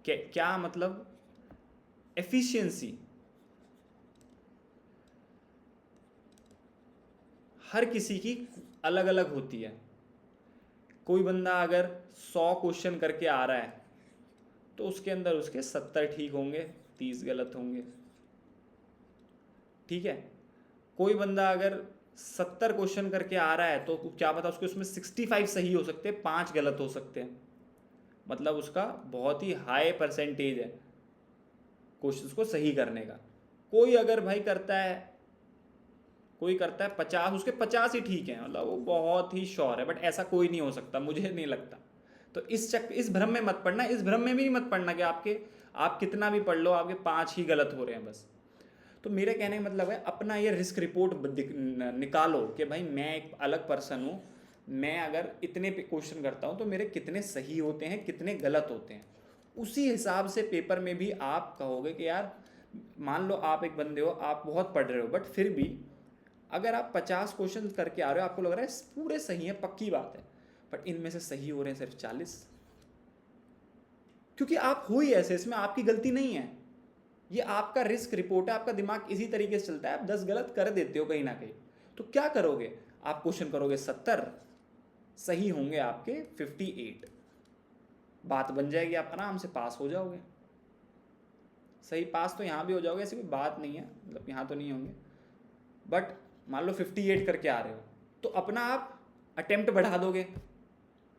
ये क्या मतलब, एफिशिएंसी हर किसी की अलग अलग होती है। कोई बंदा अगर 100 क्वेश्चन करके आ रहा है तो उसके अंदर उसके 70 ठीक होंगे, 30 गलत होंगे, ठीक है। कोई बंदा अगर 70 क्वेश्चन करके आ रहा है तो क्या पता उसके उसमें 65 सही हो सकते हैं, 5 गलत हो सकते हैं, मतलब उसका बहुत ही हाई परसेंटेज है क्वेश्चंस को सही करने का। कोई अगर भाई करता है 50, उसके 50 ही ठीक है, मतलब वो बहुत ही श्योर है। बट ऐसा कोई नहीं हो सकता, मुझे नहीं लगता। तो इस भ्रम में मत पड़ना, इस भ्रम में भी मत पड़ना कि आप कितना भी पढ़ लो आपके 5 ही गलत हो रहे हैं बस। तो मेरे कहने का मतलब है, अपना ये रिस्क रिपोर्ट निकालो कि भाई मैं एक अलग पर्सन हूँ, मैं अगर इतने क्वेश्चन करता हूँ तो मेरे कितने सही होते हैं, कितने गलत होते हैं। उसी हिसाब से पेपर में भी आप कहोगे कि यार, मान लो आप एक बंदे हो, आप बहुत पढ़ रहे हो, बट फिर भी अगर आप 50 क्वेश्चन करके आ रहे हो, आपको लग रहा है पूरे सही है, पक्की बात है, बट इनमें से सही हो रहे हैं सिर्फ 40, क्योंकि आप हो ही ऐसे, इसमें आपकी गलती नहीं है, ये आपका रिस्क रिपोर्ट है। आपका दिमाग इसी तरीके से चलता है, आप 10 गलत कर देते हो कहीं ना कहीं। तो क्या करोगे, आप क्वेश्चन करोगे 70, सही होंगे आपके 58, बात बन जाएगी, आप आराम से पास हो जाओगे। सही पास तो यहाँ भी हो जाओगे, ऐसी कोई बात नहीं है, मतलब यहाँ तो नहीं होंगे, बट मान लो 58 करके आ रहे हो तो अपना आप अटेम्प्ट बढ़ा दोगे।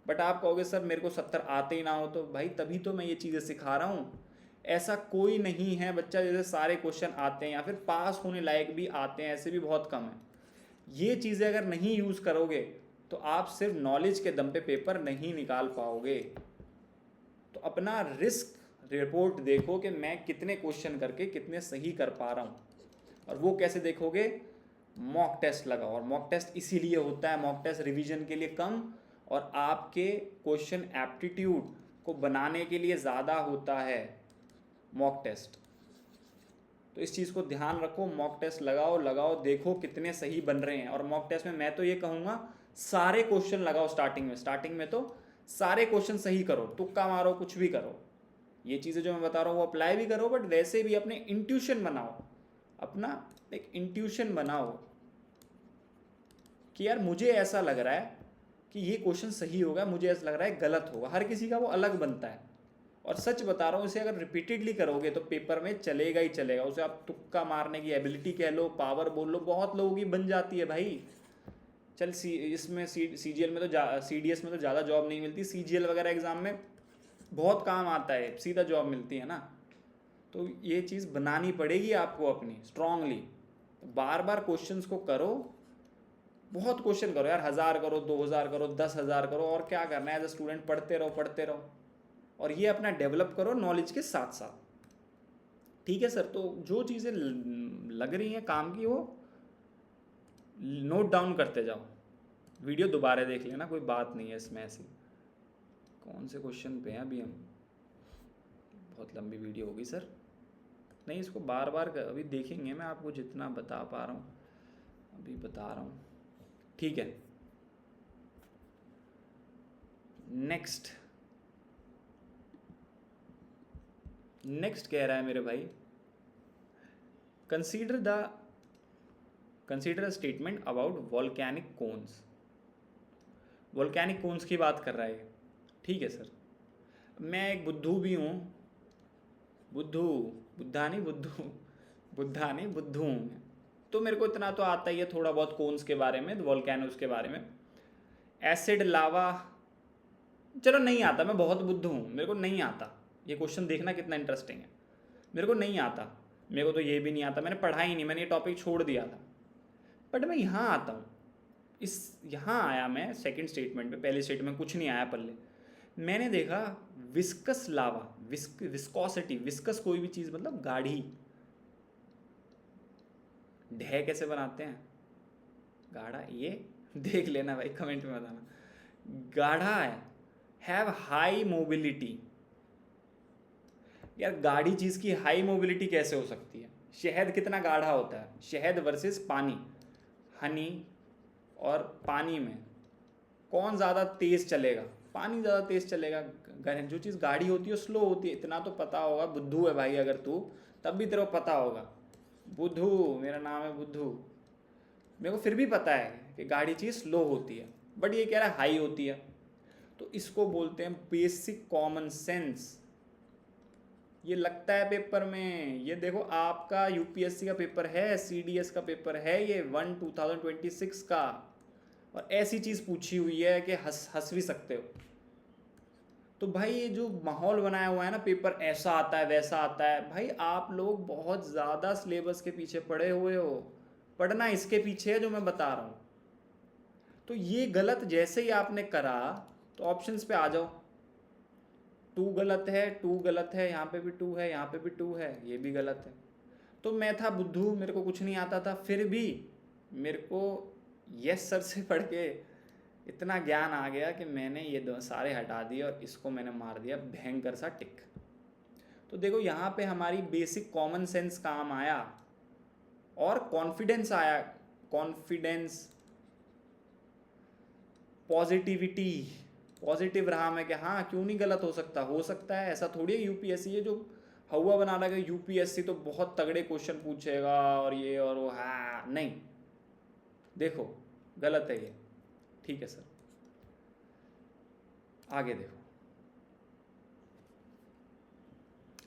बट आप कहोगे सर मेरे को 70 आते ही ना हो, तो भाई तभी तो मैं ये चीज़ें सिखा रहा हूँ। ऐसा कोई नहीं है बच्चा जैसे सारे क्वेश्चन आते हैं या फिर पास होने लायक भी आते हैं, ऐसे भी बहुत कम है। ये चीज़ें अगर नहीं यूज़ करोगे तो आप सिर्फ नॉलेज के दम पे पेपर नहीं निकाल पाओगे। तो अपना रिस्क रिपोर्ट देखो कि मैं कितने क्वेश्चन करके कितने सही कर पा रहा हूँ। और वो कैसे देखोगे, मॉक टेस्ट लगाओ। और मॉक टेस्ट इसीलिए होता है, मॉक टेस्ट रिवीजन के लिए कम और आपके क्वेश्चन एप्टीट्यूड को बनाने के लिए ज़्यादा होता है मॉक टेस्ट। तो इस चीज़ को ध्यान रखो, मॉक टेस्ट लगाओ लगाओ, देखो कितने सही बन रहे हैं। और मॉक टेस्ट में मैं तो ये कहूँगा सारे क्वेश्चन लगाओ स्टार्टिंग में तो सारे क्वेश्चन सही करो, तुक्का मारो, कुछ भी करो। ये चीज़ें जो मैं बता रहा हूँ वो अप्लाई भी करो, बट वैसे भी अपने इंट्यूशन बनाओ, अपना एक इंट्यूशन बनाओ कि यार मुझे ऐसा लग रहा है कि ये क्वेश्चन सही होगा, मुझे ऐसा लग रहा है गलत होगा। हर किसी का वो अलग बनता है। और सच बता रहा हूँ, इसे अगर रिपीटेडली करोगे तो पेपर में चलेगा ही चलेगा। उसे आप तुक्का मारने की एबिलिटी कह लो, पावर बोल लो, बहुत लोगों की बन जाती है भाई। चल इसमें CGL में तो CDS में तो ज़्यादा जॉब नहीं मिलती, CGL वगैरह एग्जाम में बहुत काम आता है, सीधा जॉब मिलती है ना। तो ये चीज़ बनानी पड़ेगी आपको अपनी स्ट्रांगली। बार बार क्वेश्चंस को करो, बहुत क्वेश्चन करो यार, 1000 करो, 2000 करो, 10,000 करो, और क्या करना है एज ए स्टूडेंट, पढ़ते रहो पढ़ते रहो। और ये अपना डेवलप करो नॉलेज के साथ साथ। ठीक है सर, तो जो चीज़ें लग रही हैं काम की वो नोट डाउन करते जाओ, वीडियो दोबारा देख लेना, कोई बात नहीं है इसमें ऐसी। कौन से क्वेश्चन पे हैं अभी हम, बहुत लंबी वीडियो होगी सर, नहीं इसको बार बार अभी देखेंगे, मैं आपको जितना बता पा रहा हूँ अभी बता रहा हूँ। ठीक है, नेक्स्ट कह रहा है मेरे भाई, consider a statement about volcanic cones. Volcanic cones की बात कर रहा है। ठीक है सर, मैं एक बुद्धू भी हूँ, बुद्धू हूँ, तो मेरे को इतना तो आता ही है थोड़ा बहुत कोन्स के बारे में, वॉल्केनोस के बारे में। एसिड लावा, चलो नहीं आता, मैं बहुत बुद्धू हूँ, मेरे को नहीं आता। ये क्वेश्चन देखना कितना इंटरेस्टिंग है। मेरे को नहीं आता, मेरे को तो ये भी नहीं आता, मैंने पढ़ा ही नहीं, मैंने ये टॉपिक छोड़ दिया था। बट मैं यहाँ आता हूँ, यहाँ आया मैं सेकंड स्टेटमेंट पे। पहले स्टेटमेंट में कुछ नहीं आया पल्ले, मैंने देखा विस्कस लावा, विस्कोसिटी, विस्कस कोई भी चीज़ मतलब गाढ़ी। ढह कैसे बनाते हैं, गाढ़ा, ये देख लेना भाई, कमेंट में बताना। गाढ़ा है, हैव हाई मोबिलिटी। यार गाढ़ी चीज़ की हाई मोबिलिटी कैसे हो सकती है? शहद कितना गाढ़ा होता है, शहद वर्सेस पानी, हनी और पानी में कौन ज़्यादा तेज़ चलेगा? पानी ज़्यादा तेज़ चलेगा। जो चीज़ गाढ़ी होती है स्लो होती है, इतना तो पता होगा। बुद्धू है भाई अगर तू, तब भी तेरे को पता होगा। बुद्धू, मेरा नाम है बुद्धू, मेरे को फिर भी पता है कि गाढ़ी चीज़ स्लो होती है, बट ये कह रहा है हाई होती है। तो इसको बोलते हैं बेसिक कॉमन सेंस। ये लगता है पेपर में, ये देखो आपका यूपीएससी का पेपर है, सीडीएस का पेपर है, ये 2026 का, और ऐसी चीज़ पूछी हुई है कि हंस भी सकते हो। तो भाई ये जो माहौल बनाया हुआ है ना, पेपर ऐसा आता है वैसा आता है, भाई आप लोग बहुत ज़्यादा सिलेबस के पीछे पड़े हुए हो। पढ़ना इसके पीछे है जो मैं बता रहा हूँ। तो ये गलत जैसे ही आपने करा तो ऑप्शंस पे आ जाओ। 2 गलत है, 2 गलत है, यहाँ पे भी 2 है, यहाँ पे भी 2 है, ये भी गलत है। तो मैं था बुद्धू, मेरे को कुछ नहीं आता था, फिर भी मेरे को यस सर से पढ़ के इतना ज्ञान आ गया कि मैंने ये दो सारे हटा दिए और इसको मैंने मार दिया भयंकर सा टिक। तो देखो यहाँ पे हमारी बेसिक कॉमन सेंस काम आया और कॉन्फिडेंस आया, कॉन्फिडेंस, पॉजिटिविटी, पॉजिटिव रहा मैं कि हाँ क्यों नहीं गलत हो सकता है। ऐसा थोड़ी है यूपीएससी ये जो हवा बना रहा है यूपीएससी तो बहुत तगड़े क्वेश्चन पूछेगा और ये और वो, हाँ नहीं, देखो गलत है ये। ठीक है सर, आगे देखो,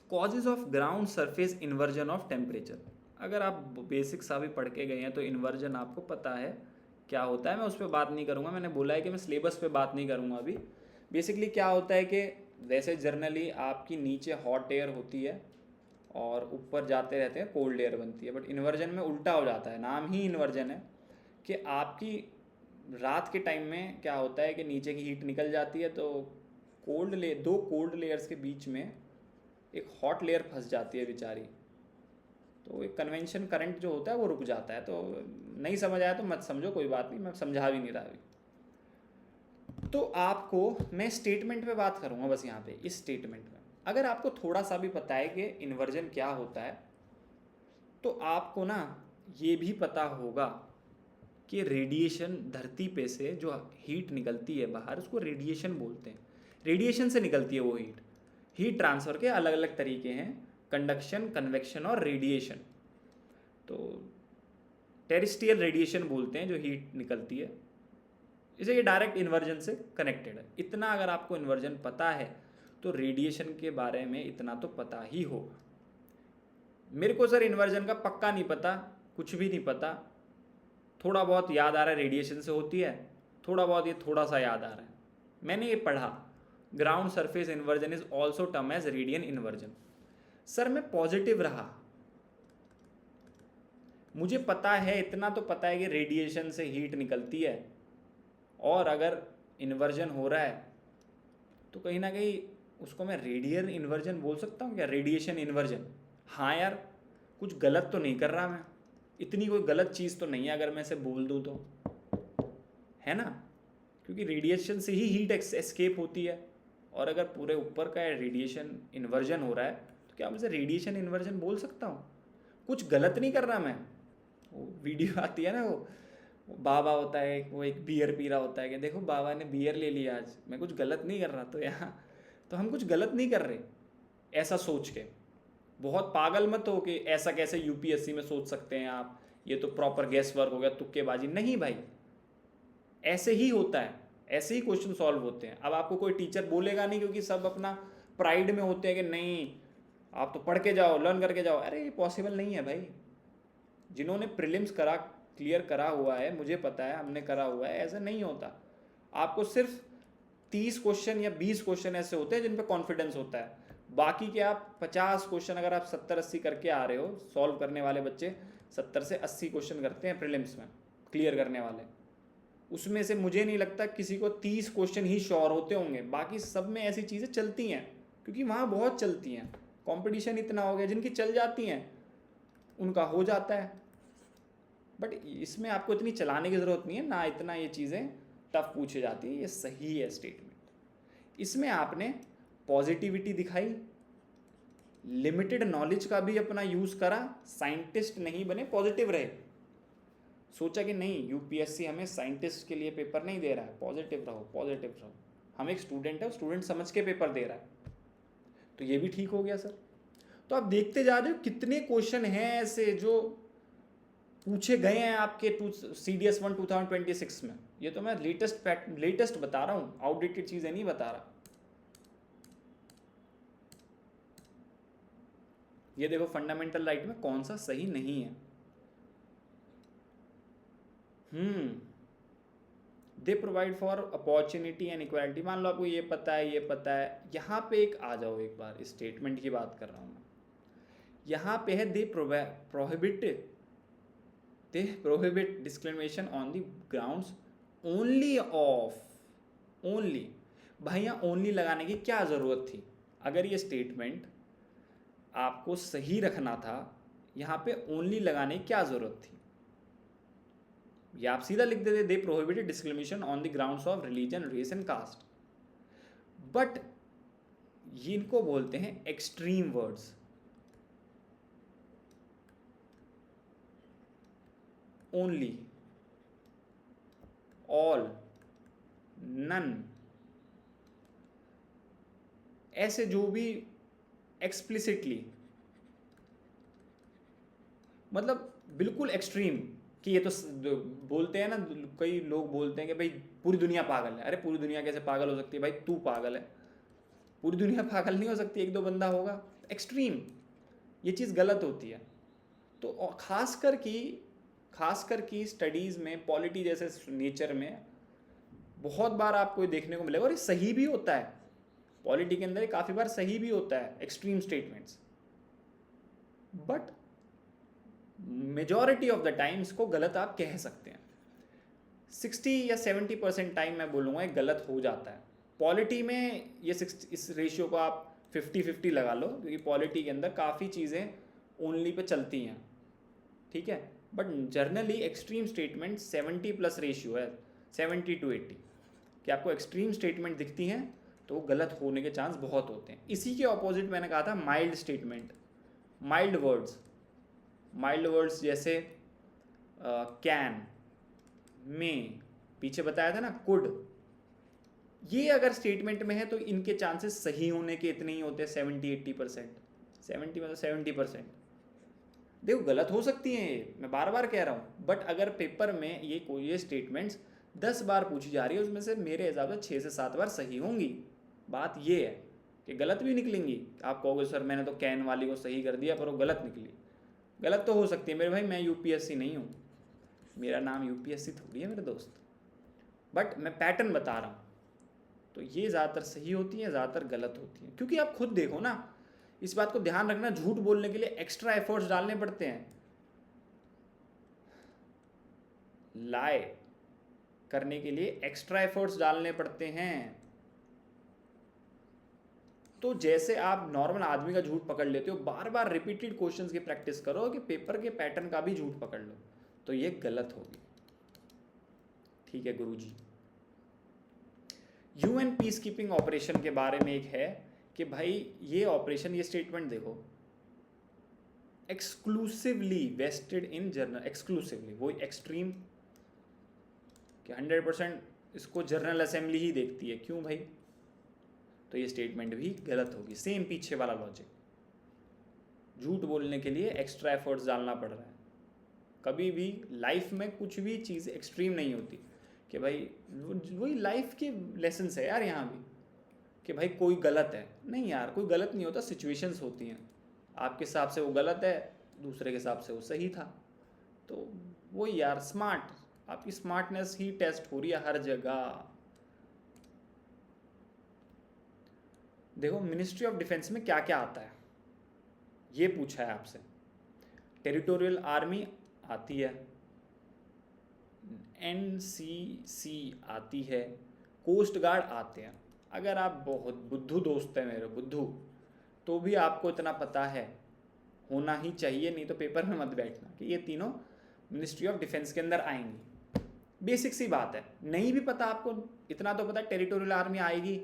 causes of ground surface inversion of temperature. अगर आप बेसिक सा भी पढ़ के गए हैं तो इन्वर्जन आपको पता है क्या होता है। मैं उस पर बात नहीं करूँगा, मैंने बोला है कि मैं सिलेबस पे बात नहीं करूँगा अभी। बेसिकली क्या होता है कि वैसे जर्नली आपकी नीचे हॉट एयर होती है और ऊपर जाते रहते हैं कोल्ड एयर बनती है, बट इन्वर्जन में उल्टा हो जाता है। नाम ही इन्वर्जन है कि आपकी रात के टाइम में क्या होता है कि नीचे की हीट निकल जाती है तो दो कोल्ड लेयर्स के बीच में एक हॉट लेयर फंस जाती है बेचारी। तो एक कन्वेंशन करंट जो होता है वो रुक जाता है। तो नहीं समझ आया तो मत समझो, कोई बात नहीं, मैं समझा भी नहीं रहा अभी। तो आपको मैं स्टेटमेंट पे बात करूँगा बस यहाँ पे, इस स्टेटमेंट में अगर आपको थोड़ा सा भी पता है कि इन्वर्जन क्या होता है, तो आपको ना ये भी पता होगा कि रेडिएशन धरती पे से जो हीट निकलती है बाहर, उसको रेडिएशन बोलते हैं। रेडिएशन से निकलती है वो हीट। हीट ट्रांसफ़र के अलग अलग तरीके हैं, कंडक्शन, कन्वेक्शन और रेडिएशन। तो टेरेस्ट्रियल रेडिएशन बोलते हैं जो हीट निकलती है, इसे ये डायरेक्ट इन्वर्जन से कनेक्टेड है। इतना अगर आपको इन्वर्जन पता है तो रेडिएशन के बारे में इतना तो पता ही होगा। मेरे को सर इन्वर्जन का पक्का नहीं पता, कुछ भी नहीं पता, थोड़ा बहुत याद आ रहा है रेडिएशन से होती है, थोड़ा बहुत ये थोड़ा सा याद आ रहा है। मैंने ये पढ़ा, ground surface inversion is also term as radian inversion. Sir मैं पॉजिटिव रहा, मुझे पता है, इतना तो पता है कि रेडिएशन से हीट निकलती है, और अगर इन्वर्जन हो रहा है तो कहीं ना कहीं उसको मैं रेडियन इन्वर्जन बोल सकता हूँ क्या, रेडिएशन इन्वर्जन। हाँ यार, कुछ गलत तो नहीं कर रहा मैं, इतनी कोई गलत चीज़ तो नहीं है अगर मैं इसे बोल दूँ तो, है ना, क्योंकि रेडिएशन से ही हीट एस्केप होती है। और अगर पूरे ऊपर का रेडिएशन इन्वर्जन हो रहा है तो क्या मैं इसे रेडिएशन इन्वर्जन बोल सकता हूँ, कुछ गलत नहीं कर रहा मैं। वो वीडियो आती है ना, वो बाबा होता है, वो एक बियर पी रहा होता है कि देखो बाबा ने बियर ले लिया आज, मैं कुछ गलत नहीं कर रहा। तो यहाँ तो हम कुछ गलत नहीं कर रहे, ऐसा सोच के बहुत पागल मत हो कि ऐसा कैसे यूपीएससी में सोच सकते हैं आप, ये तो प्रॉपर गेस वर्क हो गया, तुक्केबाजी नहीं भाई, ऐसे ही होता है, ऐसे ही क्वेश्चन सॉल्व होते हैं। अब आपको कोई टीचर बोलेगा नहीं, क्योंकि सब अपना प्राइड में होते हैं कि नहीं आप तो पढ़ के जाओ, लर्न करके जाओ। अरे ये पॉसिबल नहीं है भाई, जिन्होंने प्रीलिम्स क्लियर करा हुआ है, मुझे पता है, हमने करा हुआ है, ऐसा नहीं होता। आपको सिर्फ 30 क्वेश्चन या 20 क्वेश्चन ऐसे होते हैं जिन पे कॉन्फिडेंस होता है, बाकी के आप 50 क्वेश्चन अगर आप 70-80 करके आ रहे हो, सॉल्व करने वाले बच्चे 70 से 80 क्वेश्चन करते हैं प्रीलिम्स में क्लियर करने वाले, उसमें से मुझे नहीं लगता किसी को 30 क्वेश्चन ही श्योर होते होंगे, बाकी सब में ऐसी चीज़ें चलती हैं, क्योंकि वहाँ बहुत चलती हैं, कंपटीशन इतना हो गया, जिनकी चल जाती हैं उनका हो जाता है। बट इसमें आपको इतनी चलाने की ज़रूरत नहीं है ना, इतना ये चीज़ें टफ पूछी जाती है, ये सही है स्टेटमेंट। इसमें आपने पॉजिटिविटी दिखाई, लिमिटेड नॉलेज का भी अपना यूज़ करा, साइंटिस्ट नहीं बने, पॉजिटिव रहे, सोचा कि नहीं यूपीएससी हमें साइंटिस्ट के लिए पेपर नहीं दे रहा है, पॉजिटिव रहो, पॉजिटिव रहो, हम एक स्टूडेंट है, स्टूडेंट समझ के पेपर दे रहा है, तो ये भी ठीक हो गया सर। तो आप देखते जा रहे हो कितने क्वेश्चन हैं ऐसे जो पूछे गए हैं आपके CDS 1 2026 में। ये तो मैं लेटेस्ट बता रहा हूँ, आउटडेटेड चीज़ें नहीं बता रहा। ये देखो फंडामेंटल राइट में कौन सा सही नहीं है। They provide for opportunity and equality. मान लो आपको ये पता है, ये पता है, यहाँ पे एक आ जाओ, एक बार स्टेटमेंट की बात कर रहा हूँ मैं, यहाँ पे है they prohibit discrimination on the grounds only of, only. भाई यहाँ ओनली लगाने की क्या ज़रूरत थी? अगर ये स्टेटमेंट आपको सही रखना था, यहाँ पे ओनली लगाने की क्या ज़रूरत थी? ये आप सीधा लिख देते, they prohibited discrimination on the grounds of religion, race and caste. But इनको बोलते हैं extreme words. Only, all, none, ऐसे जो भी एक्सप्लिसिटली, मतलब बिल्कुल एक्सट्रीम, कि ये तो बोलते हैं ना, कई लोग बोलते हैं कि भाई पूरी दुनिया पागल है। अरे पूरी दुनिया कैसे पागल हो सकती है भाई? तू पागल है, पूरी दुनिया पागल नहीं हो सकती, एक दो बंदा होगा। एक्सट्रीम, ये चीज़ गलत होती है। तो खासकर की स्टडीज़ में, पॉलिटी जैसे नेचर में बहुत बार आपको ये देखने को मिलेगा, और ये सही भी होता है, पॉलिटी के अंदर काफ़ी बार सही भी होता है extreme statements, but majority of the time इसको गलत आप कह सकते हैं। 60 या 70% टाइम मैं बोलूँगा गलत हो जाता है। पॉलिटी में ये इस रेशियो को आप 50-50 लगा लो, क्योंकि पॉलिटी के अंदर काफ़ी चीज़ें ओनली पे चलती हैं, ठीक है। But generally extreme statement 70+ ratio है, 70-80, कि आपको एक्सट्रीम स्टेटमेंट दिखती हैं तो गलत होने के चांस बहुत होते हैं। इसी के ऑपोजिट मैंने कहा था माइल्ड स्टेटमेंट, माइल्ड वर्ड्स जैसे कैन, में, पीछे बताया था ना कुड, ये अगर स्टेटमेंट में है तो इनके चांसेस सही होने के इतने ही होते हैं 70-80%, 70 मतलब 70%। देखो गलत हो सकती हैं ये, मैं बार बार कह रहा हूँ, बट अगर पेपर में ये स्टेटमेंट्स 10 बार पूछी जा रही है, उसमें से मेरे हिसाब से 6 से 7 बार सही होंगी। बात ये है कि गलत भी निकलेंगी। आप कहोगे सर मैंने तो कैन वाली को सही कर दिया पर वो गलत निकली, गलत तो हो सकती है मेरे भाई, मैं यूपीएससी नहीं हूँ, मेरा नाम यूपीएससी थोड़ी है मेरे दोस्त, बट मैं पैटर्न बता रहा हूँ। तो ये ज़्यादातर सही होती हैं, ज़्यादातर गलत होती हैं, क्योंकि आप खुद देखो ना, इस बात को ध्यान रखना, झूठ बोलने के लिए एक्स्ट्रा एफर्ट्स डालने पड़ते हैं, लाए करने के लिए एक्स्ट्रा एफर्ट्स डालने पड़ते हैं। तो जैसे आप नॉर्मल आदमी का झूठ पकड़ लेते हो, बार बार रिपीटेड क्वेश्चंस की प्रैक्टिस करो कि पेपर के पैटर्न का भी झूठ पकड़ लो, तो ये गलत होगी। ठीक है गुरुजी। यूएन पीस कीपिंग ऑपरेशन के बारे में एक है कि भाई ये ऑपरेशन, ये स्टेटमेंट देखो, एक्सक्लूसिवली वेस्टेड इन जर्नल, एक्सक्लूसिवली, वो एक्सट्रीम कि 100% इसको जनरल असेंबली ही देखती है, क्यों भाई, तो ये स्टेटमेंट भी गलत होगी। सेम पीछे वाला लॉजिक, झूठ बोलने के लिए एक्स्ट्रा एफर्ट्स डालना पड़ रहा है। कभी भी लाइफ में कुछ भी चीज़ एक्सट्रीम नहीं होती कि भाई, वही लाइफ के लेसन्स है यार यहाँ भी, कि भाई कोई गलत है, नहीं यार कोई गलत नहीं होता, सिचुएशंस होती हैं, आपके हिसाब से वो गलत है, दूसरे के हिसाब से वो सही था, तो वही यार स्मार्ट, आपकी स्मार्टनेस ही टेस्ट हो रही है हर जगह। देखो मिनिस्ट्री ऑफ डिफेंस में क्या क्या आता है, ये पूछा है आपसे। टेरिटोरियल आर्मी आती है, एनसीसी आती है, कोस्ट गार्ड आते हैं। अगर आप बहुत बुद्धू दोस्त हैं मेरे, बुद्धू, तो भी आपको इतना पता है, होना ही चाहिए, नहीं तो पेपर में मत बैठना, कि ये तीनों मिनिस्ट्री ऑफ डिफेंस के अंदर आएंगी। बेसिक सी बात है, नहीं भी पता आपको, इतना तो पता है टेरिटोरियल आर्मी आएगी,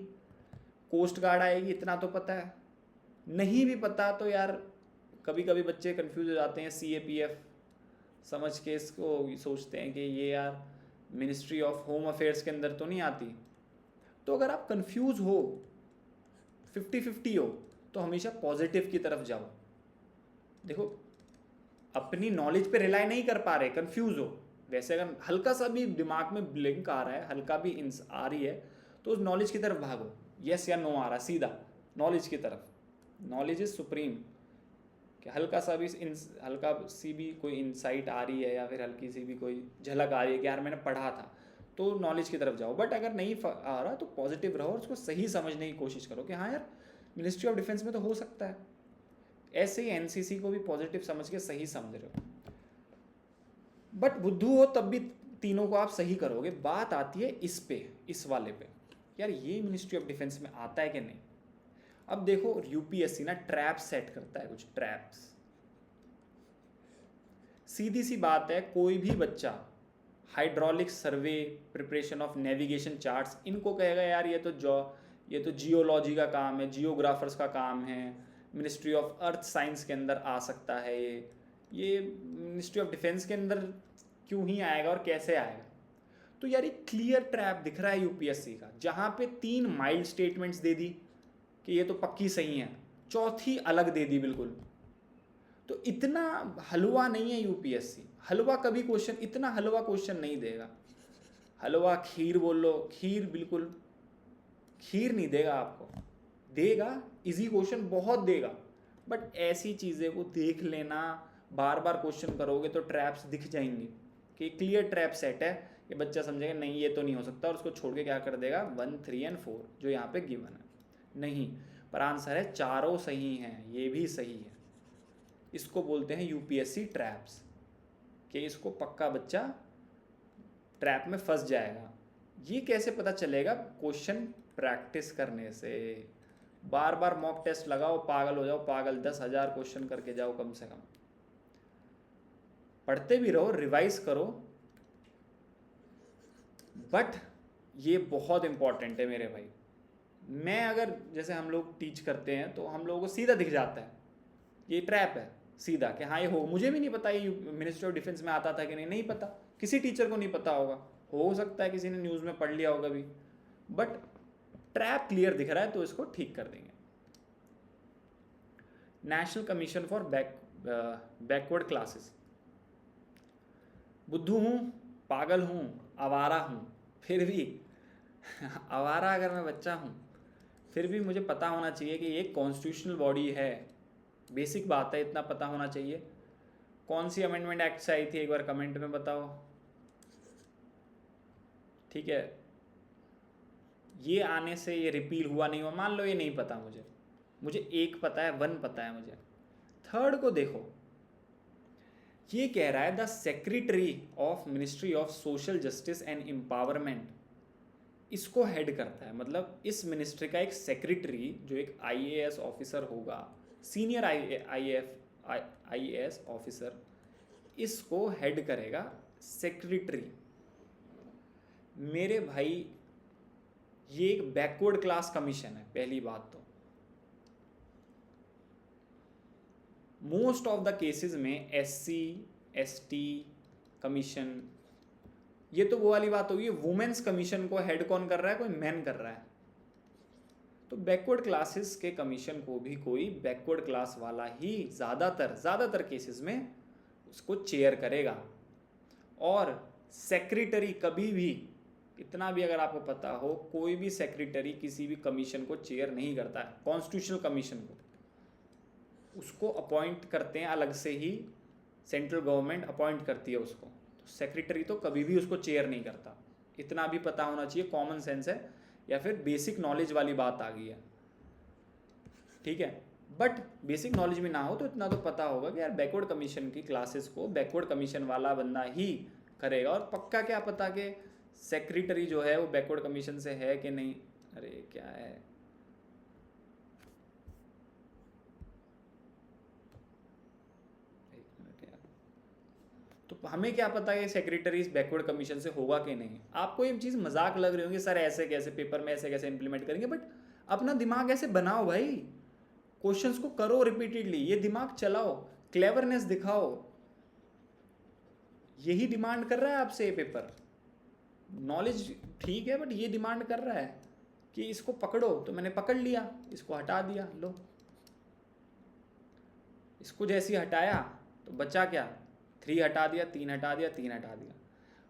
कोस्ट गार्ड आएगी, इतना तो पता है। नहीं भी पता तो यार कभी कभी बच्चे कंफ्यूज हो जाते हैं, CAPF समझ के इसको सोचते हैं कि ये यार मिनिस्ट्री ऑफ होम अफेयर्स के अंदर तो नहीं आती। तो अगर आप कंफ्यूज हो, 50-50 हो, तो हमेशा पॉजिटिव की तरफ जाओ। देखो अपनी नॉलेज पे रिलाई नहीं कर पा रहे, कंफ्यूज हो, वैसे अगर हल्का सा भी दिमाग में ब्लिंक आ रहा है, हल्का भी आ रही है, तो उस नॉलेज की तरफ भागो, यस या नो आ रहा, सीधा नॉलेज की तरफ। नॉलेज इज सुप्रीम, कि हल्का सी भी कोई इंसाइट आ रही है, या फिर हल्की सी भी कोई झलक आ रही है कि यार मैंने पढ़ा था, तो नॉलेज की तरफ जाओ। बट अगर नहीं आ रहा तो पॉजिटिव रहो और उसको सही समझने की कोशिश करो कि हाँ यार मिनिस्ट्री ऑफ डिफेंस में तो हो सकता है। ऐसे ही NCC को भी पॉजिटिव समझ के सही समझ रहे हो, बट बुद्धू हो तब भी तीनों को आप सही करोगे। बात आती है इस पे, इस वाले पे, यार ये मिनिस्ट्री ऑफ डिफेंस में आता है कि नहीं। अब देखो UPSC ना ट्रैप सेट करता है, कुछ ट्रैप्स। सीधी सी बात है, कोई भी बच्चा hydraulic survey, preparation of navigation charts, इनको कहेगा यार ये तो जियोलॉजी का काम है, जियोग्राफर्स का काम है, मिनिस्ट्री ऑफ अर्थ साइंस के अंदर आ सकता है, ये मिनिस्ट्री ऑफ डिफेंस के अंदर क्यों ही आएगा और कैसे आएगा। तो यार एक क्लियर ट्रैप दिख रहा है UPSC का, जहाँ पे 3 माइल्ड स्टेटमेंट्स दे दी कि ये तो पक्की सही है, चौथी अलग दे दी बिल्कुल। तो इतना हलवा नहीं है UPSC, हलवा कभी क्वेश्चन, इतना हलवा क्वेश्चन नहीं देगा। हलवा खीर बोल लो, खीर बिल्कुल खीर नहीं देगा आपको, देगा इजी क्वेश्चन बहुत देगा, बट ऐसी चीज़ें को देख लेना, बार बार क्वेश्चन करोगे तो ट्रैप्स दिख जाएंगे कि क्लियर ट्रैप सेट है, कि बच्चा समझेगा नहीं ये तो नहीं हो सकता, और उसको छोड़ के क्या कर देगा 1, 3 और 4 जो यहाँ पे गिवन है। नहीं, पर आंसर है चारों सही हैं, ये भी सही है। इसको बोलते हैं UPSC ट्रैप्स, कि इसको पक्का बच्चा ट्रैप में फंस जाएगा। ये कैसे पता चलेगा? क्वेश्चन प्रैक्टिस करने से। बार बार मॉक टेस्ट लगाओ, पागल हो जाओ पागल, 10,000 क्वेश्चन करके जाओ कम से कम। पढ़ते भी रहो, रिवाइज करो, बट ये बहुत इंपॉर्टेंट है मेरे भाई। मैं अगर जैसे हम लोग टीच करते हैं तो हम लोगों को सीधा दिख जाता है, ये ट्रैप है सीधा कि हाँ ये हो, मुझे भी नहीं पता ये मिनिस्ट्री ऑफ डिफेंस में आता था कि नहीं, नहीं पता, किसी टीचर को नहीं पता होगा, हो सकता है किसी ने न्यूज़ में पढ़ लिया होगा भी, बट ट्रैप क्लियर दिख रहा है तो इसको ठीक कर देंगे। National commission for backward classes. बुद्धू हूँ, पागल हूँ, आवारा हूँ, फिर भी आवारा अगर मैं बच्चा हूँ फिर भी मुझे पता होना चाहिए कि ये कॉन्स्टिट्यूशनल बॉडी है, बेसिक बात है, इतना पता होना चाहिए। कौन सी अमेंडमेंट एक्ट से आई थी एक बार कमेंट में बताओ, ठीक है, ये आने से ये रिपील हुआ नहीं हुआ, मान लो ये नहीं पता मुझे एक पता है, 1 पता है मुझे। थर्ड को देखो, ये कह रहा है the secretary of ministry of social justice and empowerment, इसको हेड करता है, मतलब इस मिनिस्ट्री का एक सेक्रेटरी जो एक आईएएस ऑफिसर होगा, सीनियर आईएएस ऑफिसर, इसको हेड करेगा सेक्रेटरी। मेरे भाई ये एक बैकवर्ड क्लास कमीशन है, पहली बात तो। मोस्ट ऑफ द केसेस में एससी एसटी कमीशन, ये तो वो वाली बात होगी, वुमेन्स कमीशन को हेड कौन कर रहा है, कोई मैन कर रहा है। तो बैकवर्ड क्लासेस के कमीशन को भी कोई बैकवर्ड क्लास वाला ही ज़्यादातर केसेस में उसको चेयर करेगा। और सेक्रेटरी कभी भी, इतना भी अगर आपको पता हो, कोई भी सेक्रेटरी किसी भी कमीशन को चेयर नहीं करता है। कॉन्स्टिट्यूशनल कमीशन को उसको अपॉइंट करते हैं अलग से ही, सेंट्रल गवर्नमेंट अपॉइंट करती है उसको, तो सेक्रेटरी तो कभी भी उसको चेयर नहीं करता। इतना भी पता होना चाहिए, कॉमन सेंस है या फिर बेसिक नॉलेज वाली बात आ गई है, ठीक है। बट बेसिक नॉलेज में ना हो तो इतना तो पता होगा कि यार बैकवर्ड कमीशन की क्लासेस को बैकवर्ड कमीशन वाला बंदा ही करेगा। और पक्का क्या पता कि सेक्रेटरी जो है वो बैकवर्ड कमीशन से है कि नहीं। अरे क्या है, तो हमें क्या पता है सेक्रेटरी बैकवर्ड कमीशन से होगा कि नहीं। आपको ये चीज़ मजाक लग रही होंगी, सर ऐसे कैसे पेपर में ऐसे कैसे इंप्लीमेंट करेंगे, बट अपना दिमाग ऐसे बनाओ भाई, क्वेश्चंस को करो रिपीटेडली, ये दिमाग चलाओ, क्लेवरनेस दिखाओ, यही डिमांड कर रहा है आपसे ये पेपर। नॉलेज ठीक है बट ये डिमांड कर रहा है कि इसको पकड़ो, तो मैंने पकड़ लिया, इसको हटा दिया, लो इसको जैसे ही हटाया तो बचा क्या, 3 हटा दिया, 3 हटा दिया, 3 हटा दिया।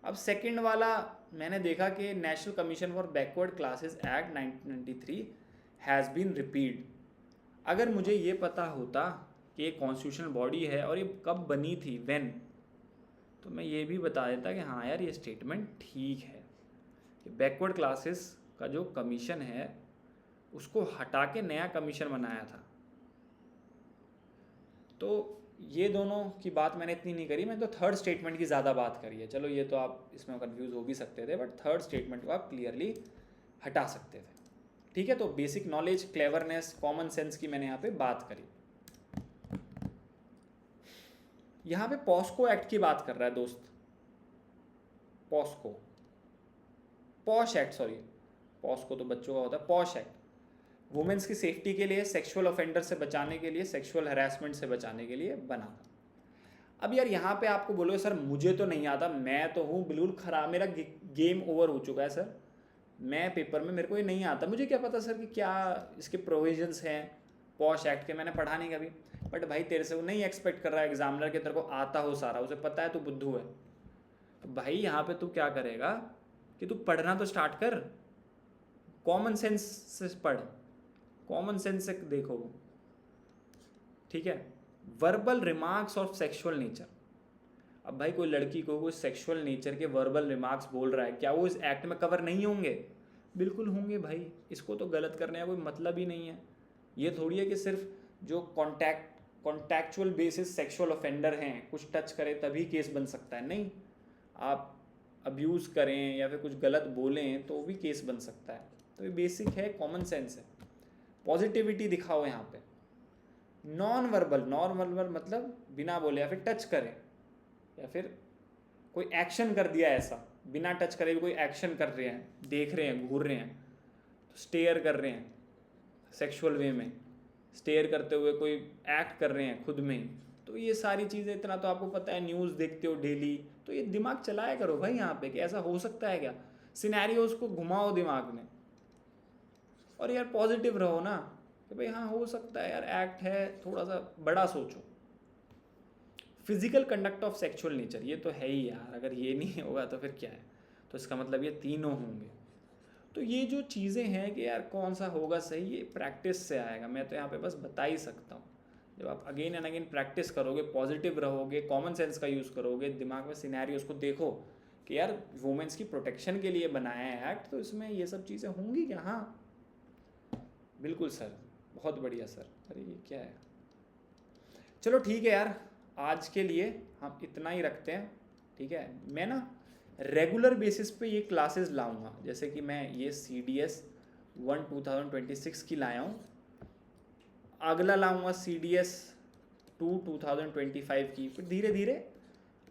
अब सेकंड वाला मैंने देखा कि national commission for backward classes act 1993 has been repealed. अगर मुझे ये पता होता कि ये कॉन्स्टिट्यूशनल बॉडी है और ये कब बनी थी, व्हेन, तो मैं ये भी बता देता कि हाँ यार ये स्टेटमेंट ठीक है कि बैकवर्ड क्लासेस का जो कमीशन है उसको हटा के नया कमीशन बनाया था। तो ये दोनों की बात मैंने इतनी नहीं करी, मैंने तो थर्ड स्टेटमेंट की ज़्यादा बात करी है। चलो ये तो आप इसमें कंफ्यूज हो भी सकते थे, बट थर्ड स्टेटमेंट को आप क्लियरली हटा सकते थे, ठीक है। तो basic knowledge, cleverness, common sense की मैंने यहाँ पे बात करी। यहाँ पे पॉस्को एक्ट की बात कर रहा है दोस्त, POCSO, POSH act, sorry POCSO तो बच्चों का होता है, पॉश एक्ट वुमेन्स की सेफ्टी के लिए, सेक्सुअल ऑफेंडर से बचाने के लिए, सेक्सुअल हरासमेंट से बचाने के लिए बना था। अब यार यहाँ पे आपको बोलो सर मुझे तो नहीं आता, मैं तो हूँ बिल्कुल खराब, मेरा गेम ओवर हो चुका है सर, मैं पेपर में मेरे को ये नहीं आता, मुझे क्या पता सर कि क्या इसके प्रोविजंस हैं पॉश एक्ट के, मैंने पढ़ा नहीं कभी। बट भाई तेरे से वो नहीं एक्सपेक्ट कर रहा है एग्जामिनर के तेरे को आता हो सारा, उसे पता है तू बुद्धू है, तो भाई यहाँ पे तू क्या करेगा कि तू पढ़ना तो स्टार्ट कर, कॉमन सेंस से पढ़, कॉमन सेंस से देखो, ठीक है। Verbal remarks of sexual nature, अब भाई कोई लड़की को कोई सेक्सुअल नेचर के वर्बल रिमार्क्स बोल रहा है, क्या वो इस एक्ट में कवर नहीं होंगे? बिल्कुल होंगे भाई, इसको तो गलत करने का कोई मतलब ही नहीं है। ये थोड़ी है कि सिर्फ जो कॉन्टैक्चुअल बेसिस सेक्सुअल ऑफेंडर हैं, कुछ टच करें तभी केस बन सकता है, नहीं, आप अब्यूज़ करें या फिर कुछ गलत बोलें तो भी केस बन सकता है। तो ये बेसिक है, कॉमन सेंस है। पॉजिटिविटी दिखाओ यहाँ पे। नॉन वर्बल मतलब बिना बोले, या फिर टच करें, या फिर कोई एक्शन कर दिया ऐसा, बिना टच करे भी कोई एक्शन कर रहे हैं, देख रहे हैं, घूर रहे हैं, तो स्टेयर कर रहे हैं सेक्सुअल वे में, स्टेयर करते हुए कोई एक्ट कर रहे हैं खुद में ही, तो ये सारी चीज़ें, इतना तो आपको पता है, न्यूज़ देखते हो डेली, तो ये दिमाग चलाया करो भाई यहाँ पे कि ऐसा हो सकता है क्या, सिनेरियोज को घुमाओ दिमाग में, और यार पॉजिटिव रहो ना कि भाई हाँ हो सकता है यार, एक्ट है, थोड़ा सा बड़ा सोचो। Physical conduct of sexual nature, ये तो है ही यार, अगर ये नहीं होगा तो फिर क्या है, तो इसका मतलब ये तीनों होंगे। तो ये जो चीज़ें हैं कि यार कौन सा होगा सही, ये प्रैक्टिस से आएगा, मैं तो यहाँ पे बस बता ही सकता हूँ। जब आप अगेन एंड अगेन प्रैक्टिस करोगे, पॉजिटिव रहोगे, कॉमन सेंस का यूज़ करोगे, दिमाग में सिनेरियोस को देखो कि यार वुमेन्स की प्रोटेक्शन के लिए बनाया है एक्ट, तो इसमें ये सब चीज़ें होंगी क्या। हाँ बिल्कुल सर, बहुत बढ़िया सर। अरे ये क्या है, चलो ठीक है यार, आज के लिए हम इतना ही रखते हैं, ठीक है। मैं ना रेगुलर बेसिस पे ये क्लासेस लाऊंगा, जैसे कि मैं ये CDS 1 2026 की लाया हूँ, अगला लाऊंगा CDS 2 2025 की, फिर धीरे धीरे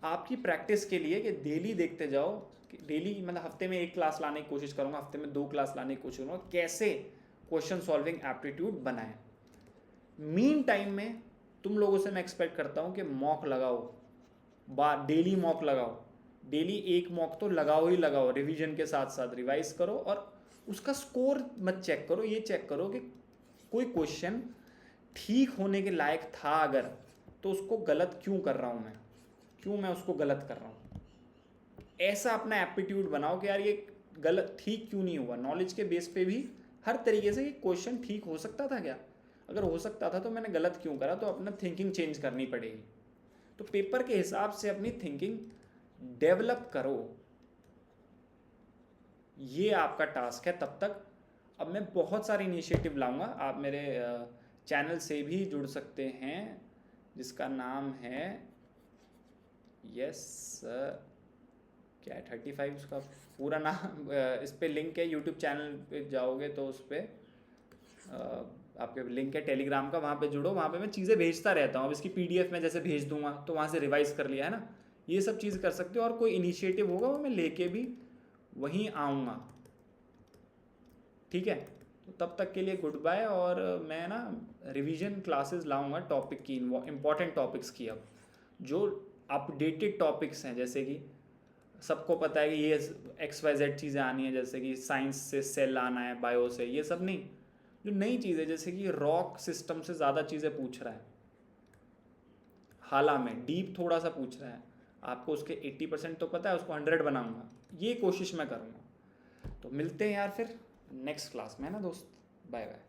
आपकी प्रैक्टिस के लिए कि डेली देखते जाओ, कि डेली मतलब हफ्ते में 1 क्लास लाने की कोशिश करूँगा, हफ्ते में 2 क्लास लाने की कोशिश करूँगा, कैसे क्वेश्चन सॉल्विंग एप्टीट्यूड बनाएं। मीन टाइम में तुम लोगों से मैं एक्सपेक्ट करता हूँ कि मॉक लगाओ, डेली मॉक लगाओ, डेली 1 मॉक तो लगाओ ही लगाओ, रिवीजन के साथ साथ रिवाइज करो, और उसका स्कोर मत चेक करो, ये चेक करो कि कोई क्वेश्चन ठीक होने के लायक था अगर, तो उसको गलत क्यों कर रहा हूँ मैं, क्यों मैं उसको गलत कर रहा हूँ। ऐसा अपना एप्टीट्यूड बनाओ कि यार ये गलत ठीक क्यों नहीं हुआ, नॉलेज के बेस पे भी हर तरीके से क्वेश्चन ठीक हो सकता था क्या, अगर हो सकता था तो मैंने गलत क्यों करा, तो अपना थिंकिंग चेंज करनी पड़ेगी। तो पेपर के हिसाब से अपनी थिंकिंग डेवलप करो, ये आपका टास्क है। तब तक अब मैं बहुत सारे इनिशिएटिव लाऊंगा, आप मेरे चैनल से भी जुड़ सकते हैं, जिसका नाम है क्या है 35, उसका पूरा नाम इस पे लिंक है, यूट्यूब चैनल पे जाओगे तो उस पर आपके लिंक है टेलीग्राम का, वहाँ पे जुड़ो, वहाँ पे मैं चीज़ें भेजता रहता हूँ। अब इसकी PDF में जैसे भेज दूंगा तो वहाँ से रिवाइज कर लिया है ना, ये सब चीज़ कर सकते हो, और कोई इनिशिएटिव होगा वो मैं लेके भी वहीं आऊँगा, ठीक है। तो तब तक के लिए गुड बाय, और मैं ना रिवीजन क्लासेस लाऊंगा टॉपिक की, इम्पॉर्टेंट टॉपिक्स की, अब जो अपडेटेड टॉपिक्स हैं, जैसे कि सबको पता है कि ये XYZ चीज़ें आनी है, जैसे कि साइंस से सेल आना है, बायो से, ये सब नहीं, जो नई चीज़ें, जैसे कि रॉक सिस्टम से ज़्यादा चीज़ें पूछ रहा है, हाला में डीप थोड़ा सा पूछ रहा है, आपको उसके 80% तो पता है, उसको 100 बनाऊंगा, ये कोशिश मैं करूँगा। तो मिलते हैं यार फिर नेक्स्ट क्लास में ना दोस्त, बाय बाय।